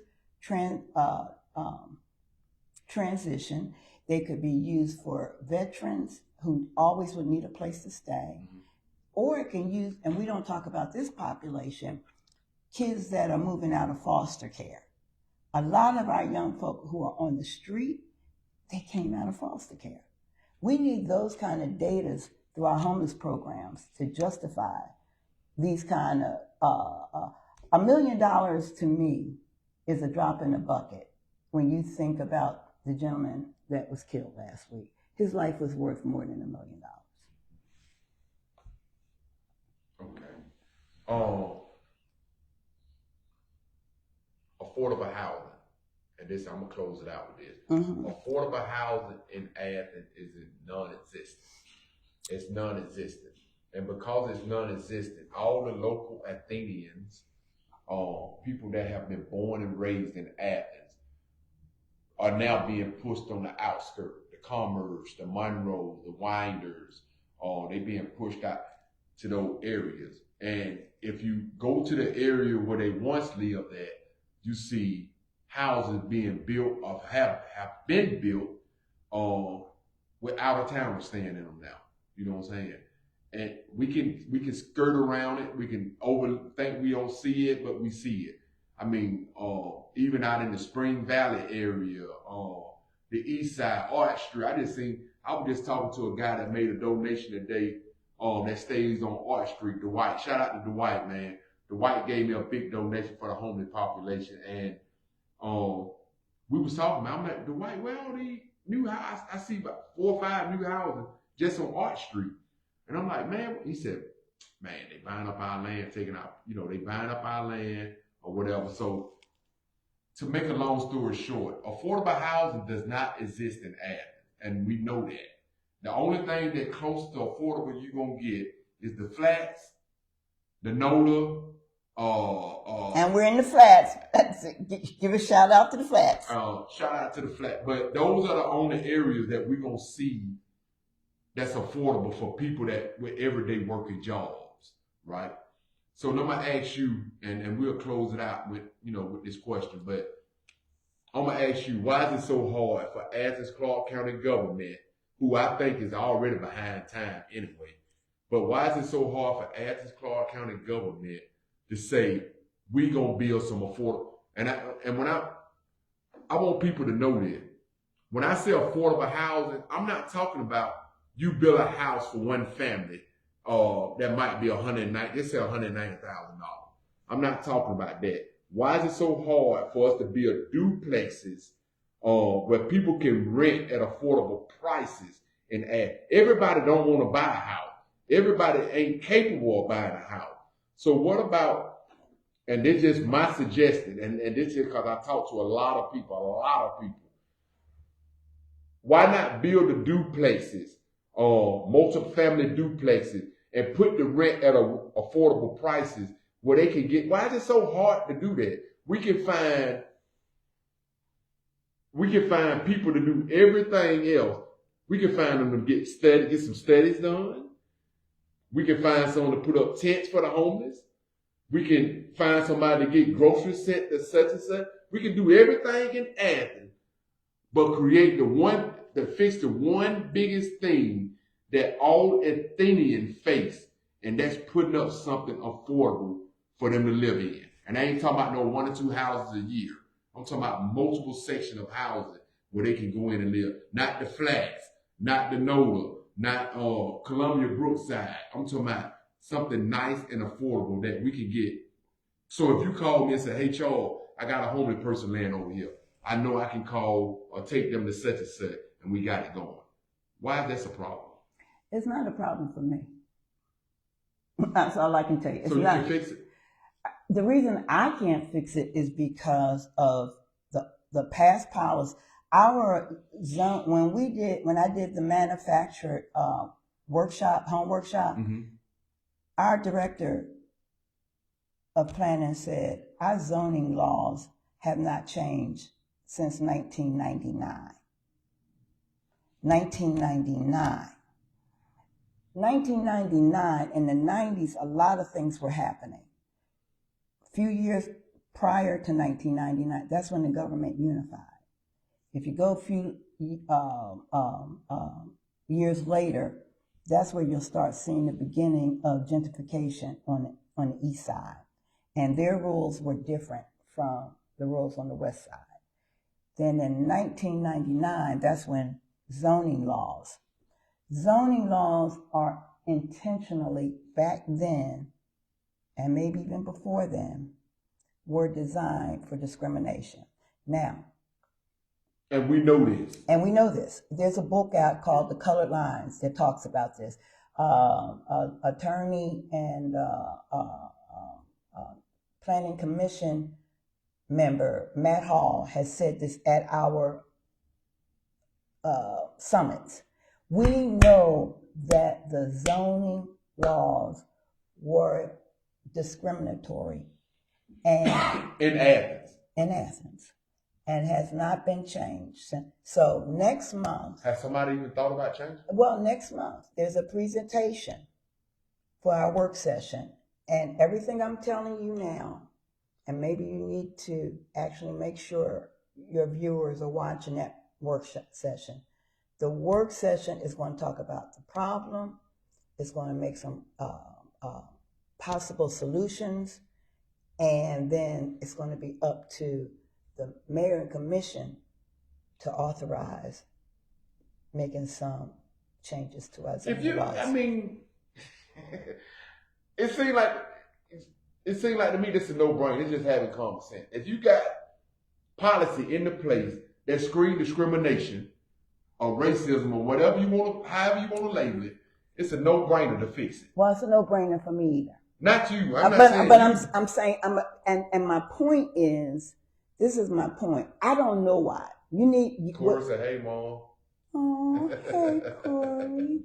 Speaker 2: transition. They could be used for veterans who always would need a place to stay. Mm-hmm. Or it can use, and we don't talk about this population, kids that are moving out of foster care. A lot of our young folk who are on the street, they came out of foster care. We need those kind of data through our homeless programs to justify these kind of, $1 million to me is a drop in the bucket when you think about the gentleman that was killed last week. His life was worth more than $1 million.
Speaker 1: Okay. Affordable housing, and this I'm gonna close it out with this. Mm-hmm. Affordable housing in Athens is non-existent. It's non-existent, and because it's non-existent, all the local Athenians, people that have been born and raised in Athens, are now being pushed on the outskirts. The Commerce, the Monroe, the Winders, they being pushed out to those areas. And if you go to the area where they once lived at, you see houses being built or have been built with out-of-towners staying in them now. You know what I'm saying? And we can skirt around it. We can think we don't see it, but we see it. I mean, even out in the Spring Valley area, the East Side, Art Street. I was just talking to a guy that made a donation today, that stays on Art Street, Dwight. Shout out to Dwight, man. Dwight gave me a big donation for the homeless population, and we was talking, man. I'm like, Dwight, where all these new houses? I see about 4 or 5 new houses just on Art Street. And I'm like, man, he said, man, they buying up our land, taking out, they buying up our land or whatever. So to make a long story short, affordable housing does not exist in Athens, and we know that. The only thing that close to affordable you're going to get is the flats, the NOLA,
Speaker 2: and we're in the flats. Give a shout out to the flats.
Speaker 1: Shout out to the flat. But those are the only areas that we're going to see that's affordable for people that with everyday working jobs, right? So now I'm going to ask you, and we'll close it out with, with this question, but I'm going to ask you, why is it so hard for Athens Clarke County government, who I think is already behind time anyway, but why is it so hard for Athens Clarke County government to say, we going to build some affordable, and when I want people to know this, when I say affordable housing, I'm not talking about you build a house for one family, that might be let's say $190,000. I'm not talking about that. Why is it so hard for us to build duplexes, where people can rent at affordable prices and add? Everybody don't want to buy a house. Everybody ain't capable of buying a house. So what about, and this is my suggestion, and this is because I talk to a lot of people. Why not build the duplexes, multi-family duplexes, and put the rent at affordable prices where they can get? Why is it so hard to do that? We can find people to do everything else. We can find them to get some studies done. We can find someone to put up tents for the homeless. We can find somebody to get groceries sent to such and such. We can do everything in Athens, but fix the one biggest thing that all Athenians face, and that's putting up something affordable for them to live in. And I ain't talking about no 1 or 2 houses a year. I'm talking about multiple sections of housing where they can go in and live. Not the flats, not the NOLA, not Columbia Brookside. I'm talking about something nice and affordable that we can get. So if you call me and say, hey, Charles, I got a homeless person laying over here, I know I can call or take them to such and such, and we got it going. Why is that a problem?
Speaker 2: It's not a problem for me. That's all I can tell you.
Speaker 1: So you can fix it?
Speaker 2: The reason I can't fix it is because of the past policy. Our zone, when I did the manufactured home workshop,
Speaker 1: Mm-hmm.
Speaker 2: our director of planning said our zoning laws have not changed since 1999. 1999, in the 90s, a lot of things were happening. A few years prior to 1999, that's when the government unified. If you go a few years later, that's where you'll start seeing the beginning of gentrification on the east side. And their rules were different from the rules on the west side. Then in 1999, that's when zoning laws are intentionally back then, and maybe even before then, were designed for discrimination. Now,
Speaker 1: and we know this.
Speaker 2: There's a book out called The Colored Lines that talks about this. Attorney and Planning Commission member Matt Hall has said this at our summits. We know that the zoning laws were discriminatory and
Speaker 1: in Athens,
Speaker 2: and has not been changed. So next month,
Speaker 1: has somebody even thought about changing?
Speaker 2: Well, next month there's a presentation for our work session, and everything I'm telling you now, and maybe you need to actually make sure your viewers are watching that work session. The work session is going to talk about the problem. It's going to make some possible solutions. And then it's going to be up to the mayor and commission to authorize making some changes to our
Speaker 1: If
Speaker 2: zoning
Speaker 1: you,
Speaker 2: laws.
Speaker 1: I mean, it seems like to me this is a no-brainer. It's just having common sense. If you got policy in the place that screen discrimination or racism or whatever you want to, however you want to label it, it's a no-brainer to fix it.
Speaker 2: Well, it's a no-brainer for me either.
Speaker 1: Not you.
Speaker 2: I'm saying and my point is, this is my point. I don't know why.
Speaker 1: Corey said, "Hey, Mom."
Speaker 2: Oh, hey, Corey.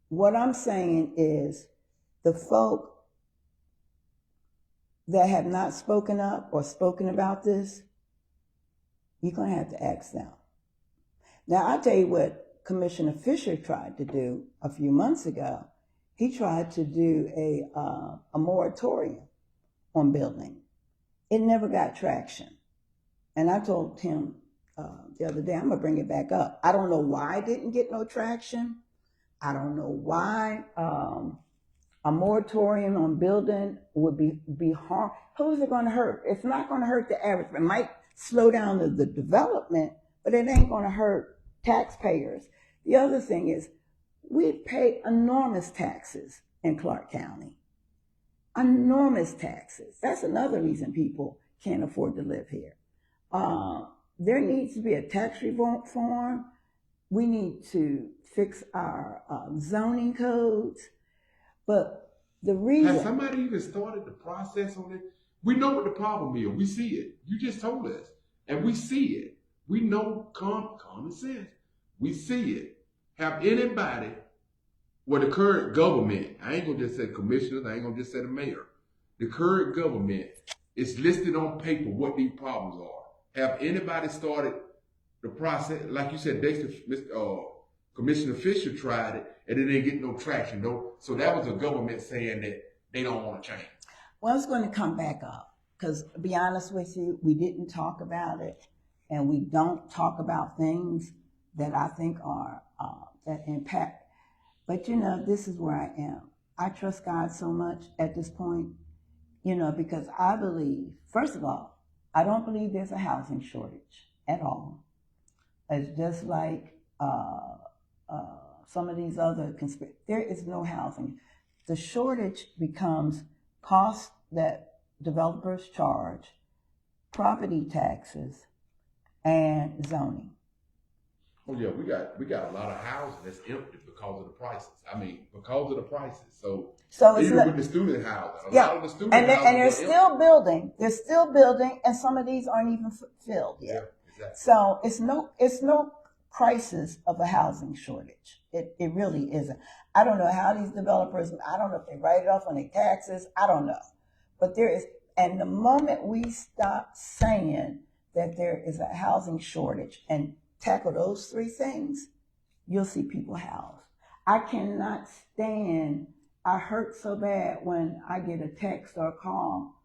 Speaker 2: What I'm saying is, the folk that have not spoken up or spoken about this, you're going to have to ask them. Now, I'll tell you what Commissioner Fisher tried to do a few months ago. He tried to do a moratorium on building. It never got traction. And I told him the other day, I'm going to bring it back up. I don't know why it didn't get no traction. I don't know why a moratorium on building would be harm. Who's it going to hurt? It's not going to hurt the average. It might slow down the development, but it ain't going to hurt taxpayers. The other thing is, we pay enormous taxes in Clark County. Enormous taxes. That's another reason people can't afford to live here. There needs to be a tax reform. We need to fix our zoning codes. But the reason...
Speaker 1: Has somebody even started the process on it? We know what the problem is. We see it. You just told us. And we see it. We know common sense. We see it. Have anybody, well, the current government, I ain't going to just say commissioners, I ain't going to just say the mayor. The current government is listed on paper what these problems are. Have anybody started the process? Like you said, Commissioner Fisher tried it, and it didn't get no traction, though. So that was the government saying that they don't want to change.
Speaker 2: Well, it's going to come back up, because to be honest with you, we didn't talk about it, and we don't talk about things that I think are that impact. But this is where I am. I trust God so much at this point, because I believe, first of all, I don't believe there's a housing shortage at all. It's just like some of these other there is no housing. The shortage becomes costs that developers charge, property taxes, and zoning.
Speaker 1: Oh yeah, we got a lot of housing that's empty because of the prices. I mean, because of the prices. So even with the student housing, a lot of the student housing,
Speaker 2: and they're still building. They're still building, and some of these aren't even filled yet.
Speaker 1: Yeah, exactly.
Speaker 2: So it's no crisis of a housing shortage. It really isn't. I don't know how these developers. I don't know if they write it off on their taxes. I don't know, but there is. And the moment we stop saying that there is a housing shortage and tackle those three things, you'll see people housed. I cannot stand, I hurt so bad when I get a text or a call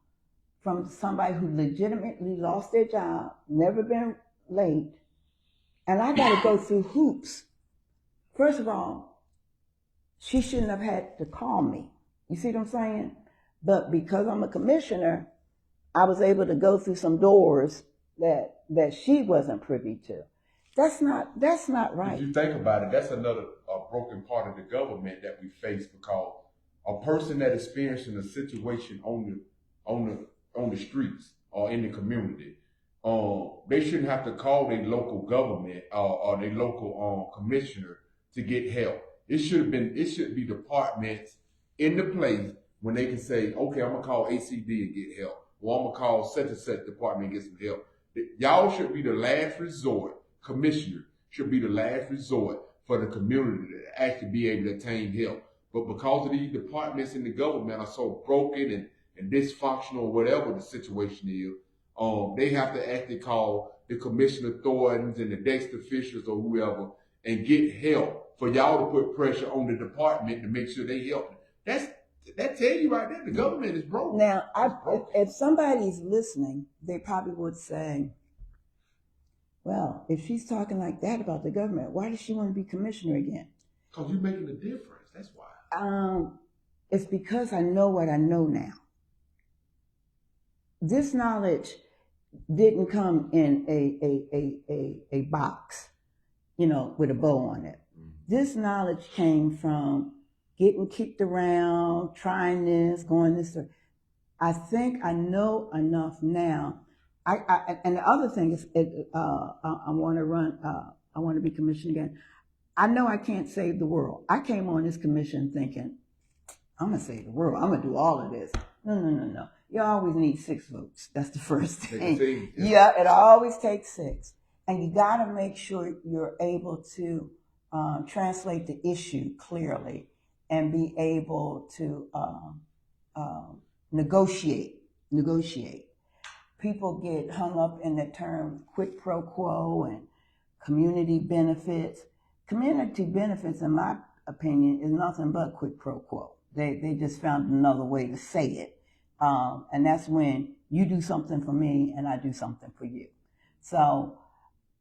Speaker 2: from somebody who legitimately lost their job, never been late, and I got to go through hoops. First of all, she shouldn't have had to call me. You see what I'm saying? But because I'm a commissioner, I was able to go through some doors that she wasn't privy to. That's not right.
Speaker 1: If you think about it, that's another broken part of the government that we face, because a person that experiencing a situation on the streets or in the community, they shouldn't have to call their local government or their local commissioner to get help. It should be departments in the place when they can say, okay, I'm gonna call ACD and get help, or I'm gonna call such and such department and get some help. Y'all should be the last resort. Commissioner should be the last resort for the community to actually be able to attain help. But because of these departments in the government are so broken and dysfunctional, or whatever the situation is, they have to actually call the Commissioner Thorntons and the Dexter Fishers or whoever and get help for y'all to put pressure on the department to make sure they help. That tell you right there, the government is broken.
Speaker 2: Now, if somebody's listening, they probably would say, well, if she's talking like that about the government, why does she want to be commissioner again?
Speaker 1: Because you're making a difference. That's why.
Speaker 2: it's because I know what I know now. This knowledge didn't come in a box, with a bow on it. This knowledge came from getting kicked around, trying this, going this. I think I know enough now. And the other thing is, I want to run. I want to be commissioned again. I know I can't save the world. I came on this commission thinking, I'm gonna save the world. I'm gonna do all of this. No. You always need 6 votes. That's the first thing. Yeah, it always takes 6, and you got to make sure you're able to translate the issue clearly and be able to negotiate. People get hung up in the term quid pro quo and community benefits. Community benefits, in my opinion, is nothing but quid pro quo. They just found another way to say it. And that's when you do something for me and I do something for you. So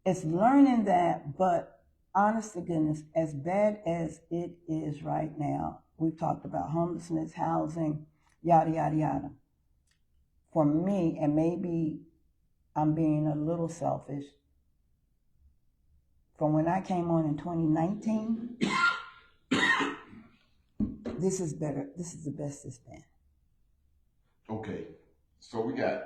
Speaker 2: it's learning that, but honest to goodness, as bad as it is right now, we've talked about homelessness, housing, yada, yada, yada. For me, and maybe I'm being a little selfish, from when I came on in 2019, this is better. This is the best it's been.
Speaker 1: Okay, so we got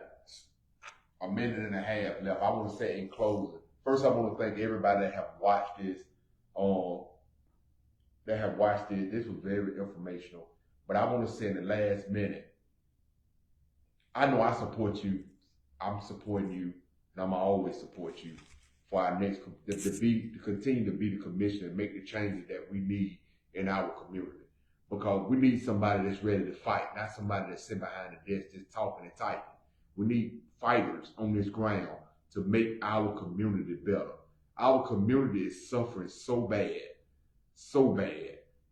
Speaker 1: a minute and a half left. I want to say in closing, first I want to thank everybody that have watched this. This was very informational. But I want to say in the last minute, I know I support you. I'm supporting you, and I'm always support you for our next to continue to be the commissioner and make the changes that we need in our community. Because we need somebody that's ready to fight, not somebody that's sitting behind the desk just talking and typing. We need fighters on this ground to make our community better. Our community is suffering so bad,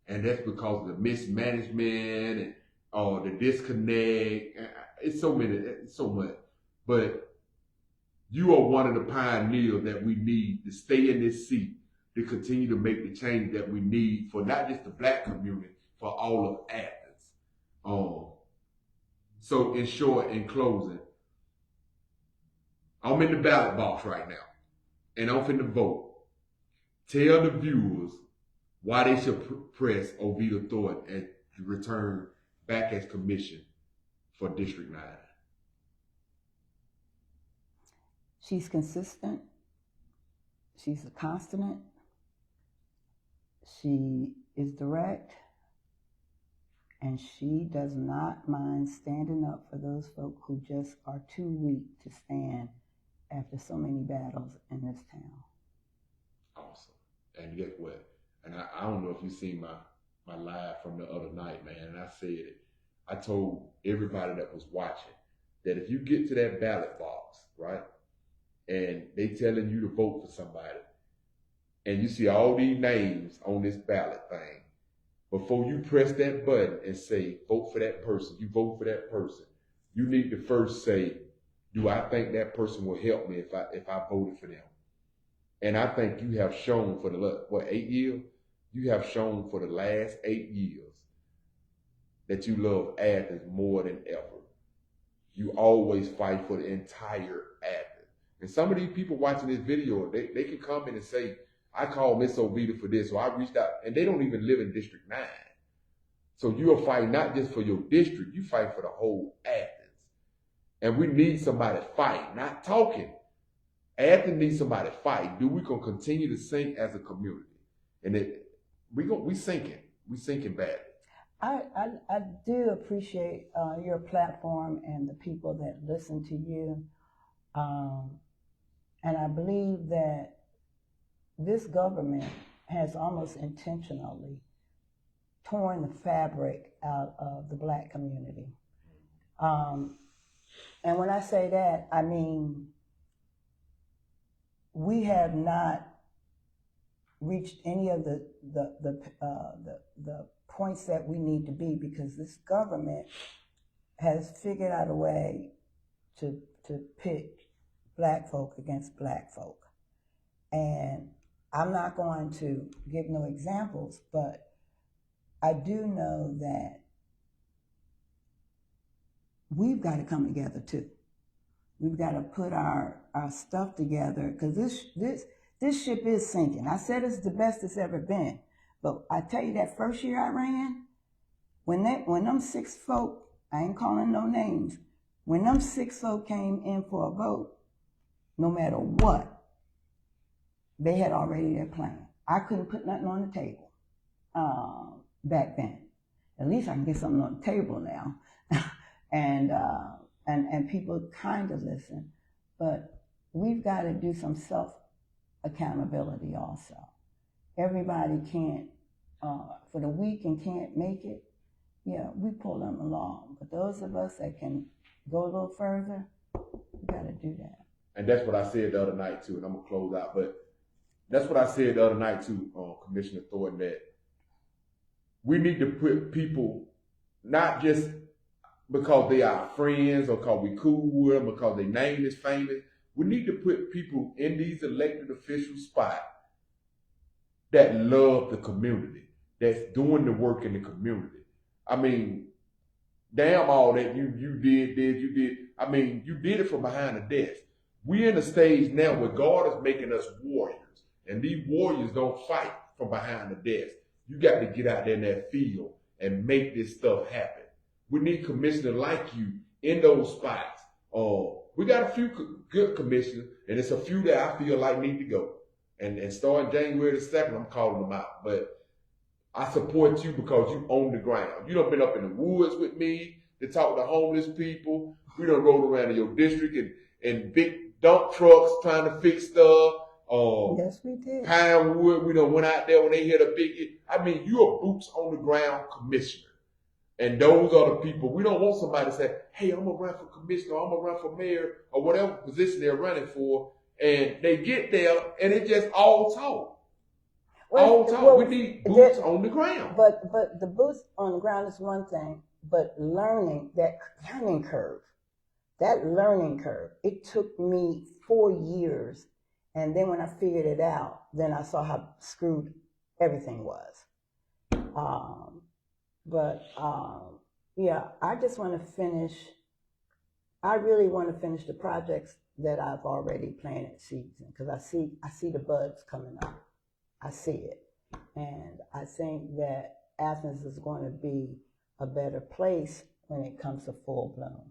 Speaker 1: and that's because of the mismanagement and the disconnect. It's so much. But you are one of the pioneers that we need to stay in this seat to continue to make the change that we need for not just the Black community, for all of Athens. So in short, in closing, I'm in the ballot box right now, and I'm finna vote. Tell the viewers why they should press Ovita Thornton and return back as commission for District 9.
Speaker 2: She's consistent. She's a constant. She is direct. And she does not mind standing up for those folk who just are too weak to stand after so many battles in this town.
Speaker 1: Awesome. And guess what? And I don't know if you seen my live from the other night, man. And I said it. I told everybody that was watching that if you get to that ballot box, right, and they telling you to vote for somebody, and you see all these names on this ballot thing, before you press that button and say, vote for that person, you vote for that person, you need to first say, do I think that person will help me if I voted for them? And I think you have shown for the, 8 years? You have shown for the last 8 years that you love Athens more than ever. You always fight for the entire Athens. And some of these people watching this video, they can come in and say, I called Miss Ovita for this, or I reached out, and they don't even live in District 9. So you're fighting not just for your district, you fight for the whole Athens. And we need somebody to fight, not talking. Athens needs somebody to fight. We gonna continue to sink as a community, and we sinking badly.
Speaker 2: I do appreciate your platform and the people that listen to you, and I believe that this government has almost intentionally torn the fabric out of the Black community. And when I say that, I mean, we have not reached any of the points that we need to be, because this government has figured out a way to pit Black folk against Black folk. And I'm not going to give no examples, but I do know that we've got to come together too. We've got to put our stuff together, because this ship is sinking. I said it's the best it's ever been, but I tell you, that first year I ran, when them 6 folk, I ain't calling no names, when them 6 folk came in for a vote, no matter what, they had already their plan. I couldn't put nothing on the table back then. At least I can get something on the table now. and people kind of listen. But we've got to do some self-accountability also. Everybody can't, for the weak and can't make it, yeah, we pull them along. But those of us that can go a little further, we got to do that.
Speaker 1: And that's what I said the other night too, and I'm going to close out. But that's what I said the other night too, Commissioner Thornton, that we need to put people, not just because they are friends or because we cool with them, because their name is famous. We need to put people in these elected official spots that love the community, that's doing the work in the community. I mean, damn all that you did. I mean, you did it from behind the desk. We're in a stage now where God is making us warriors. And these warriors don't fight from behind the desk. You got to get out there in that field and make this stuff happen. We need commissioners like you in those spots. We got a few good commissioners, and it's a few that I feel like need to go. And starting January the 2nd, I'm calling them out. But I support you because you own the ground. You done been up in the woods with me to talk to homeless people. We done rode around in your district in big dump trucks trying to fix stuff.
Speaker 2: Yes, we did.
Speaker 1: Pinewood, we done went out there when they hit a big, I mean, you're a boots on the ground commissioner. And those are the people. We don't want somebody to say, hey, I'm going to run for commissioner, or I'm going to run for mayor, or whatever position they're running for. And they get there, and it's just all talk. All talk.
Speaker 2: Well,
Speaker 1: we need boots on the ground.
Speaker 2: But the boots on the ground is one thing, but that learning curve, it took me 4 years. And then when I figured it out, then I saw how screwed everything was. Yeah, I just want to finish. I really want to finish the projects that I've already planted seeds in, because I see the buds coming up. I see it. And I think that Athens is going to be a better place when it comes to full bloom.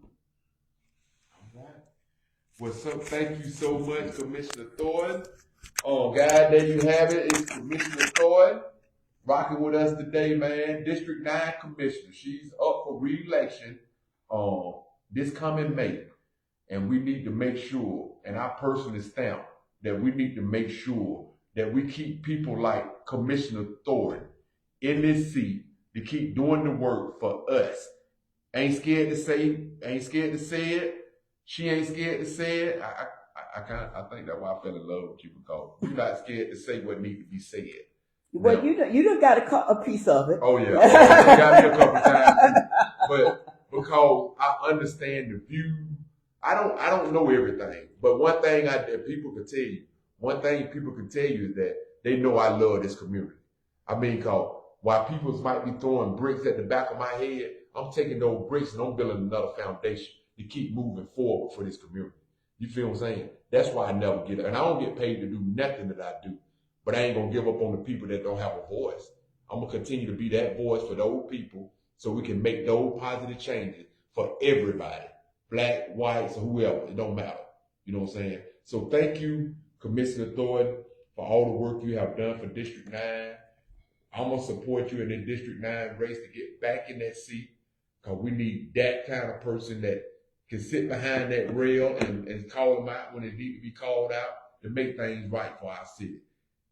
Speaker 1: All right. Well, thank you so much, Commissioner Thornton. Guys, there you have it. It's Commissioner Thornton rocking with us today, man. District 9 Commissioner. She's up for re-election this coming May. And we need to make sure, and I personally stamp, that we need to make sure that we keep people like Commissioner Thornton in this seat to keep doing the work for us. Ain't scared to say it. She ain't scared to say it. I think that's why I fell in love with you, because you're not scared to say what needs to be said.
Speaker 2: Well,
Speaker 1: now,
Speaker 2: you done got a piece of it.
Speaker 1: Oh yeah, I got me a couple times, but because I understand the view, I don't know everything. But one thing people can tell you is that they know I love this community. I mean, cause while people might be throwing bricks at the back of my head, I'm taking those bricks and I'm building another foundation to keep moving forward for this community. You feel what I'm saying? That's why I never get it. And I don't get paid to do nothing that I do. But I ain't going to give up on the people that don't have a voice. I'm going to continue to be that voice for those people so we can make those positive changes for everybody. Black, whites, or whoever. It don't matter. You know what I'm saying? So thank you, Commissioner Thornton, for all the work you have done for District 9. I'm going to support you in the District 9 race to get back in that seat, because we need that kind of person that can sit behind that rail and call them out when it needs to be called out to make things right for our city.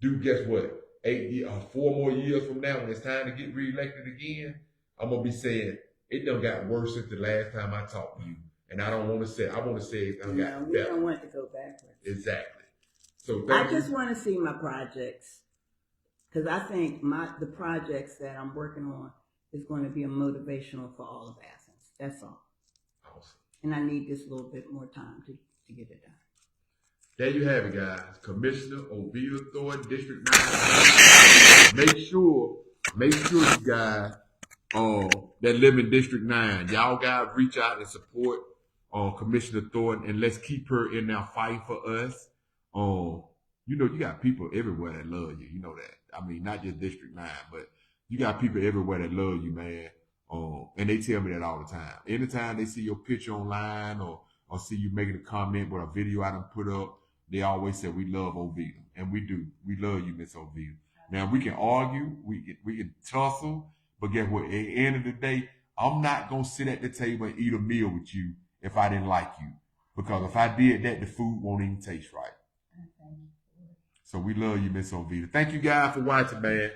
Speaker 1: Dude, guess what? 4 more years from now, when it's time to get reelected again, I'm going to be saying, it done got worse since the last time I talked to you. And I don't want to say, I want to say it done got
Speaker 2: We
Speaker 1: better.
Speaker 2: don't want to go backwards.
Speaker 1: Exactly. So
Speaker 2: I just want to see my projects, because I think the projects that I'm working on is going to be a motivational for all of Athens. That's all.
Speaker 1: Awesome.
Speaker 2: And I need this little bit more time to get it done.
Speaker 1: There you have it, guys. Commissioner Ovita Thornton, District 9. Make sure you guys that live in District 9. Y'all guys reach out and support Commissioner Thornton, and let's keep her in there fighting for us. You know, you got people everywhere that love you. You know that. I mean, not just District 9, but you got people everywhere that love you, man. And they tell me that all the time. Anytime they see your picture online or see you making a comment with a video I done put up, they always say, we love Ovita. And we do. We love you, Miss Ovita. Now, we can argue, we can tussle, but guess what? At the end of the day, I'm not going to sit at the table and eat a meal with you if I didn't like you. Because if I did that, the food won't even taste right. So we love you, Miss Ovita. Thank you guys for watching, man.